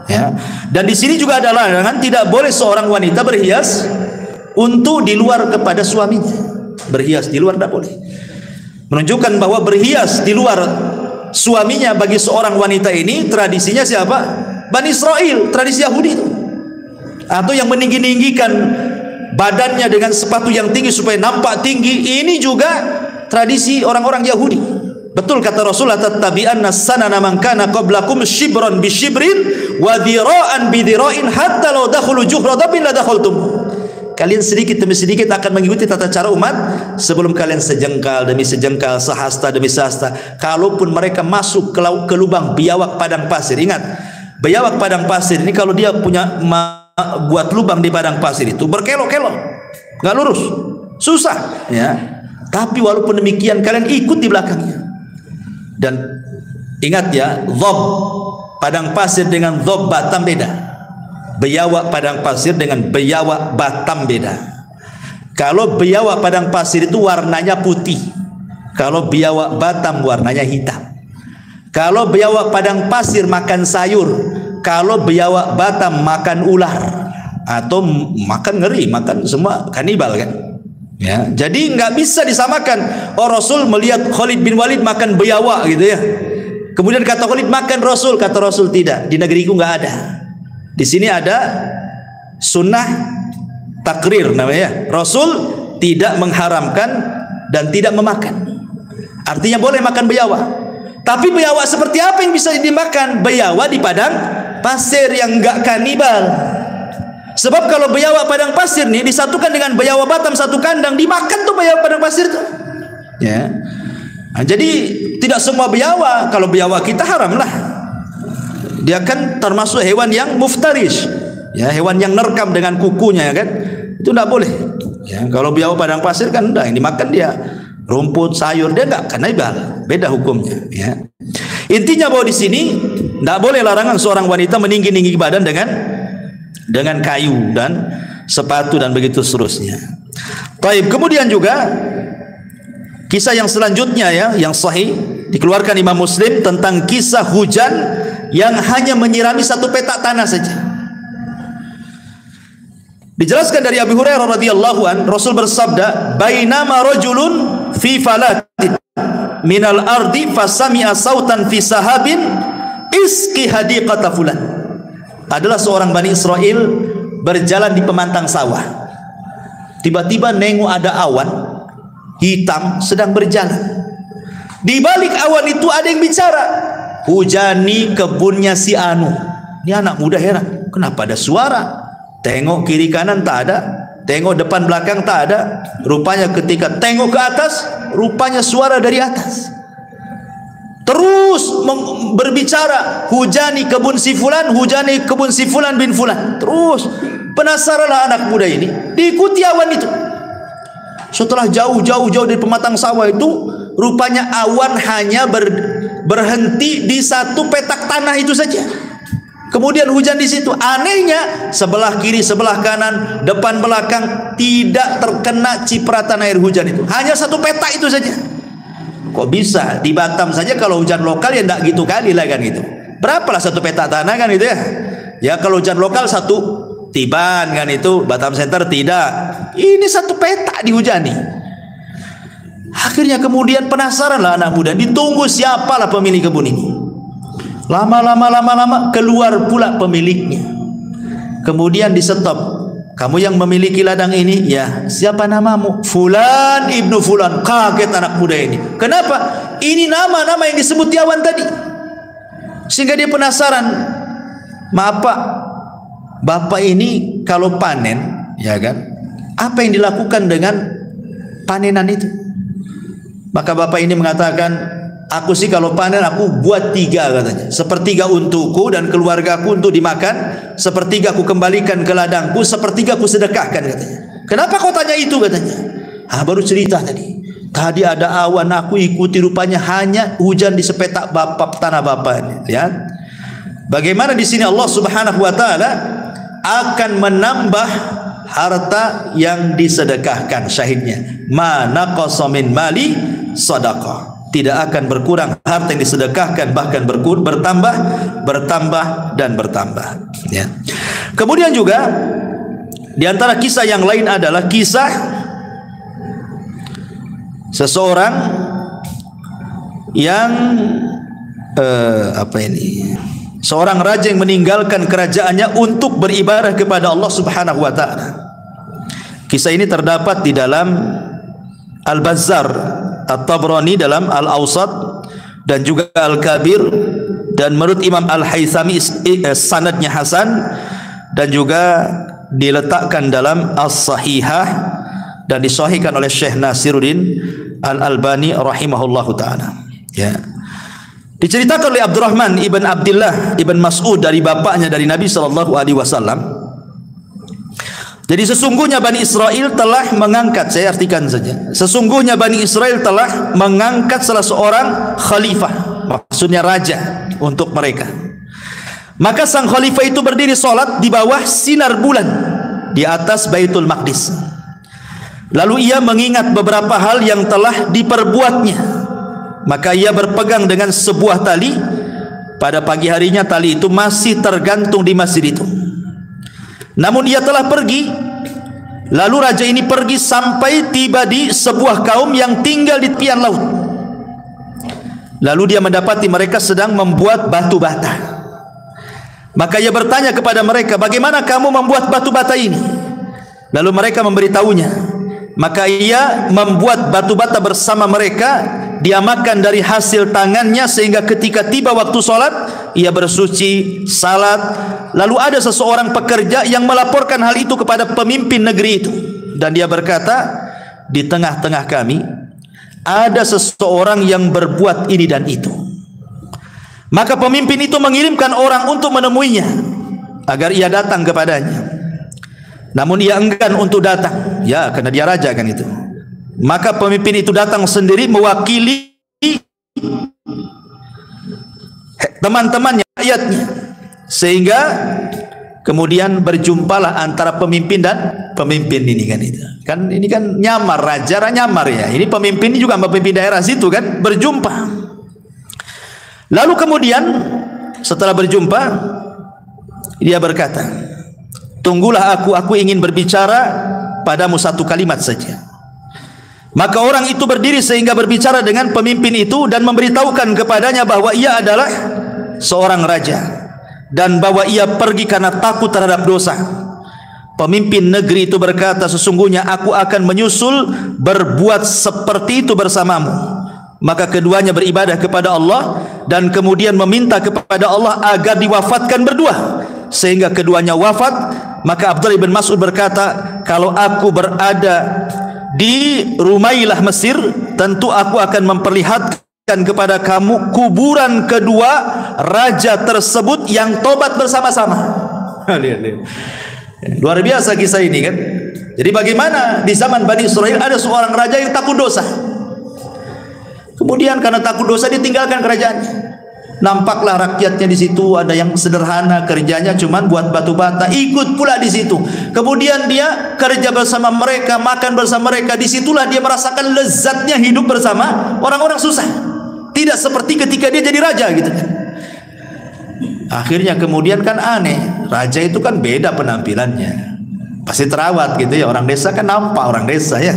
Ya. Dan di sini juga ada larangan tidak boleh seorang wanita berhias untuk di luar kepada suaminya. Berhias di luar tidak boleh. Menunjukkan bahwa berhias di luar suaminya bagi seorang wanita ini tradisinya siapa? Bani Israel, tradisi Yahudi itu. Atau yang meninggi-ninggikan badannya dengan sepatu yang tinggi supaya nampak tinggi, ini juga tradisi orang-orang Yahudi. Betul kata Rasulullah, tattabi'anna sanana man kana qablakum shibran bi shibrin wa dhira'an bi dhira'in hatta law dakhulu juhra dabin la dakhaltum. Kalian sedikit demi sedikit akan mengikuti tata cara umat sebelum kalian sejengkal demi sejengkal, sehasta demi sehasta. Kalaupun mereka masuk ke lubang biawak padang pasir, ingat, biawak padang pasir ini kalau dia punya buat lubang di padang pasir itu berkelok-kelok, nggak lurus, susah, ya. Tapi walaupun demikian kalian ikut di belakangnya. Dan ingat ya, dhob padang pasir dengan dhob Batam beda. Biawak padang pasir dengan biawak Batam beda. Kalau biawak padang pasir itu warnanya putih, kalau biawak Batam warnanya hitam. Kalau biawak padang pasir makan sayur, kalau biawak Batam makan ular atau makan ngeri, makan semua kanibal kan. Ya, jadi nggak bisa disamakan. Oh, Rasul melihat Khalid bin Walid makan biawak gitu ya. Kemudian kata Khalid makan Rasul, kata Rasul tidak. Di negeriku nggak ada. Di sini ada sunnah takrir namanya. Rasul tidak mengharamkan dan tidak memakan. Artinya boleh makan biawak. Tapi biawak seperti apa yang bisa dimakan? Biawak di padang pasir yang nggak kanibal. Sebab kalau biawak padang pasir nih disatukan dengan biawak Batam satu kandang, dimakan tuh biawak padang pasir tuh. Ya. Nah, jadi tidak semua biawak. Kalau biawak kita haram lah. Dia kan termasuk hewan yang muftarish. Ya, hewan yang nerkam dengan kukunya ya kan. Itu tidak boleh. Ya, kalau biawak padang pasir kan udah yang dimakan dia rumput, sayur, dia enggak kanibal. Beda hukumnya, ya. Intinya bahwa di sini tidak boleh larangan seorang wanita meninggi-ninggi badan dengan kayu dan sepatu dan begitu seterusnya. Baik, kemudian juga kisah yang selanjutnya ya, yang sahih dikeluarkan Imam Muslim tentang kisah hujan yang hanya menyirami satu petak tanah saja. Dijelaskan dari Abu Hurairah radhiyallahu an, Rasul bersabda, "Bainama rajulun fi falatin minal ardi fasami'a sautan fi sahabin iski hadiqata fulan." Adalah seorang Bani Israel berjalan di pemantang sawah. Tiba-tiba nengok ada awan hitam sedang berjalan. Di balik awan itu ada yang bicara, "Hujani kebunnya si Anu." Ini anak muda heran, kenapa ada suara? Tengok kiri kanan tak ada, tengok depan belakang tak ada. Rupanya ketika tengok ke atas, rupanya suara dari atas. Terus berbicara, "Hujani kebun si fulan, hujani kebun si fulan bin fulan." Terus penasaranlah anak muda ini, diikuti awan itu. Setelah jauh dari pematang sawah itu, rupanya awan hanya berhenti di satu petak tanah itu saja. Kemudian hujan di situ. Anehnya, sebelah kiri, sebelah kanan, depan belakang tidak terkena cipratan air hujan itu. Hanya satu petak itu saja. Kok bisa? Di Batam saja kalau hujan lokal ya enggak gitu kali lah kan gitu. Berapalah satu petak tanah kan itu ya? Ya kalau hujan lokal satu tiban kan itu, Batam Center tidak. Ini satu petak dihujani. Akhirnya kemudian penasaran lah anak muda, ditunggu siapalah pemilik kebun ini. Lama keluar pula pemiliknya. Kemudian di stop. "Kamu yang memiliki ladang ini?" "Ya." "Siapa namamu?" "Fulan ibnu Fulan." Kaget anak muda ini. Kenapa? Ini nama-nama yang disebut di awan tadi. Sehingga dia penasaran. "Maaf Pak, Bapak ini kalau panen, ya kan? Apa yang dilakukan dengan panenan itu?" Maka bapak ini mengatakan, "Aku sih kalau panen aku buat 3," katanya. "Sepertiga untukku dan keluargaku untuk dimakan, sepertiga aku kembalikan ke ladangku, sepertiga aku sedekahkan," katanya. "Kenapa kau tanya itu?" katanya. Baru cerita tadi. Tadi ada awan aku ikuti, rupanya hanya hujan di sepetak tanah bapak ini. Lihat. Bagaimana di sini Allah Subhanahu wa taala akan menambah harta yang disedekahkan, syahidnya. "Ma naqasa min mali sadaqah." Tidak akan berkurang harta yang disedekahkan, bahkan bertambah dan bertambah, ya. Kemudian juga di antara kisah yang lain adalah kisah seseorang yang seorang raja yang meninggalkan kerajaannya untuk beribadah kepada Allah Subhanahu wa taala. Kisah ini terdapat di dalam Al-Bazzar, At-Tabrani dalam Al-Awsat, dan juga Al-Kabir, dan menurut Imam Al-Haythami sanadnya hasan, dan juga diletakkan dalam As-Sahihah dan disahihkan oleh Syekh Nasiruddin Al-Albani rahimahullahu taala. Ya. Diceritakan oleh Abdurrahman ibn Abdullah ibn Mas'ud dari bapaknya dari Nabi sallallahu alaihi wasallam. Jadi sesungguhnya Bani Israel telah mengangkat, saya artikan saja. Sesungguhnya Bani Israel telah mengangkat salah seorang khalifah, maksudnya raja untuk mereka. Maka sang khalifah itu berdiri salat di bawah sinar bulan di atas Baitul Maqdis. Lalu ia mengingat beberapa hal yang telah diperbuatnya. Maka ia berpegang dengan sebuah tali. Pada pagi harinya tali itu masih tergantung di masjid itu. Namun ia telah pergi. Lalu raja ini pergi sampai tiba di sebuah kaum yang tinggal di tepian laut. Lalu dia mendapati mereka sedang membuat batu bata. Maka ia bertanya kepada mereka, bagaimana kamu membuat batu bata ini? Lalu mereka memberitahunya. Maka ia membuat batu bata bersama mereka. Dia makan dari hasil tangannya, sehingga ketika tiba waktu sholat, ia bersuci, salat. Lalu ada seseorang pekerja yang melaporkan hal itu kepada pemimpin negeri itu. Dan dia berkata, di tengah-tengah kami ada seseorang yang berbuat ini dan itu. Maka pemimpin itu mengirimkan orang untuk menemuinya agar ia datang kepadanya. Namun ia enggan untuk datang, ya, karena dia raja kan itu. Maka pemimpin itu datang sendiri mewakili teman-temannya, rakyatnya, sehingga kemudian berjumpalah antara pemimpin dan pemimpin ini kan itu. Kan ini kan nyamar, raja nyamar ya. Ini pemimpin ini juga pemimpin daerah situ kan berjumpa. Lalu kemudian setelah berjumpa dia berkata, tunggulah aku ingin berbicara padamu satu kalimat saja. Maka orang itu berdiri sehingga berbicara dengan pemimpin itu dan memberitahukan kepadanya bahwa ia adalah seorang raja dan bahwa ia pergi karena takut terhadap dosa. Pemimpin negeri itu berkata, sesungguhnya aku akan menyusul berbuat seperti itu bersamamu. Maka keduanya beribadah kepada Allah dan kemudian meminta kepada Allah agar diwafatkan berdua sehingga keduanya wafat. Maka Abdullah bin Mas'ud berkata, kalau aku berada di Rumailah Mesir, tentu aku akan memperlihatkan kepada kamu kuburan kedua raja tersebut yang tobat bersama-sama. Luar biasa kisah ini kan. Jadi bagaimana di zaman Bani Israel ada seorang raja yang takut dosa. Kemudian karena takut dosa ditinggalkan kerajaannya. Nampaklah rakyatnya di situ ada yang sederhana kerjanya cuman buat batu bata, ikut pula di situ. Kemudian dia kerja bersama mereka, makan bersama mereka. Disitulah dia merasakan lezatnya hidup bersama orang-orang susah. Tidak seperti ketika dia jadi raja gitu kan. Akhirnya kemudian kan aneh, raja itu kan beda penampilannya, pasti terawat gitu ya. Orang desa kan nampak orang desa ya,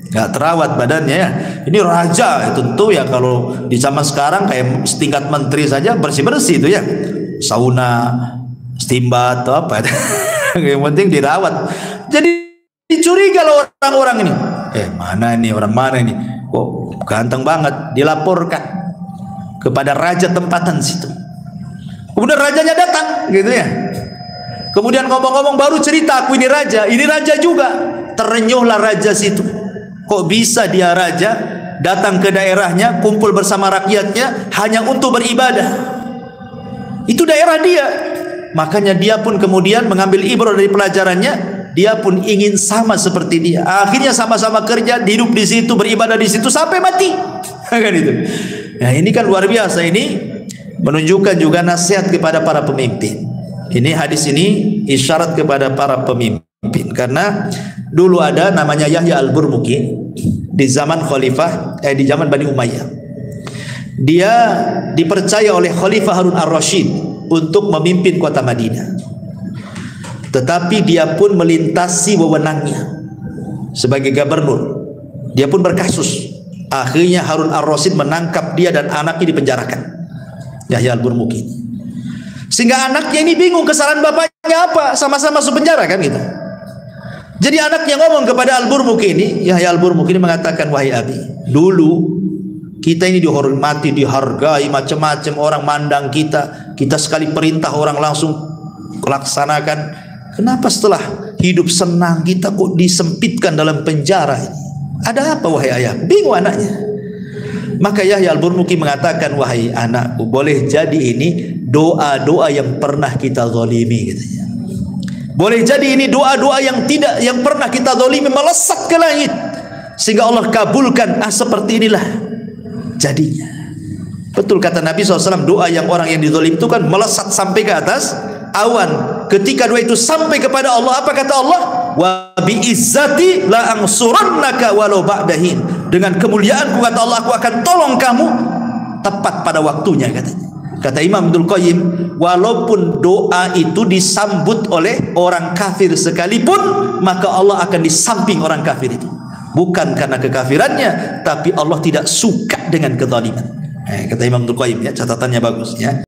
nggak terawat badannya ya. Ini raja tentu ya, kalau di zaman sekarang kayak setingkat menteri saja bersih-bersih itu ya, sauna, steambath atau apa yang penting dirawat. Jadi dicuriga loh orang-orang ini, mana ini orang mana ini, kok ganteng banget. Dilaporkan kepada raja tempatan situ. Kemudian rajanya datang gitu ya. Kemudian ngomong-ngomong baru cerita, aku ini raja juga. Terenyuhlah raja situ. Kok bisa dia raja datang ke daerahnya, kumpul bersama rakyatnya hanya untuk beribadah. Itu daerah dia. Makanya dia pun kemudian mengambil ibrah dari pelajarannya. Dia pun ingin sama seperti dia. Akhirnya sama-sama kerja, hidup di situ, beribadah di situ sampai mati. Kan itu. Nah, ini kan luar biasa. Ini menunjukkan juga nasihat kepada para pemimpin. Ini hadis ini isyarat kepada para pemimpin, karena dulu ada namanya Yahya Al-Burmuki di zaman di zaman Bani Umayyah. Dia dipercaya oleh Khalifah Harun Ar-Rasyid untuk memimpin kota Madinah. Tetapi dia pun melintasi wewenangnya sebagai gubernur. Dia pun berkasus. Akhirnya Harun Ar-Rasyid menangkap dia dan anaknya dipenjarakan. Yahya Al-Burmuki. Sehingga anaknya ini bingung kesalahan bapaknya apa, sama-sama masuk penjara kan gitu. Jadi anaknya ngomong kepada Al-Burmuki ini, Yahya Al-Burmuki ini mengatakan, wahai abi, dulu Kita ini dihormati, dihargai, macam-macam orang mandang kita. Kita sekali perintah orang langsung laksanakan. Kenapa setelah hidup senang kita kok disempitkan dalam penjara ini? Ada apa wahai ayah? Bingung anaknya. Maka Yahya Al-Burmuki mengatakan, wahai anakku, boleh jadi ini doa-doa yang pernah kita zalimi, katanya. Boleh jadi ini doa-doa yang pernah kita zalimi melesat ke langit sehingga Allah kabulkan. Seperti inilah jadinya. Betul kata Nabi SAW, doa yang orang yang dizalim itu kan melesat sampai ke atas awan. Ketika doa itu sampai kepada Allah, apa kata Allah? Wa bi izzati la ansurannaka walau ba'dahin. Dengan kemuliaanku, kata Allah, aku akan tolong kamu tepat pada waktunya, katanya. Kata Imam Ibnul Qayyim, walaupun doa itu disambut oleh orang kafir sekalipun, maka Allah akan di samping orang kafir itu. Bukan karena kekafirannya, tapi Allah tidak suka dengan kezaliman. Kata Imam Ibnul Qayyim, ya, catatannya bagus, ya.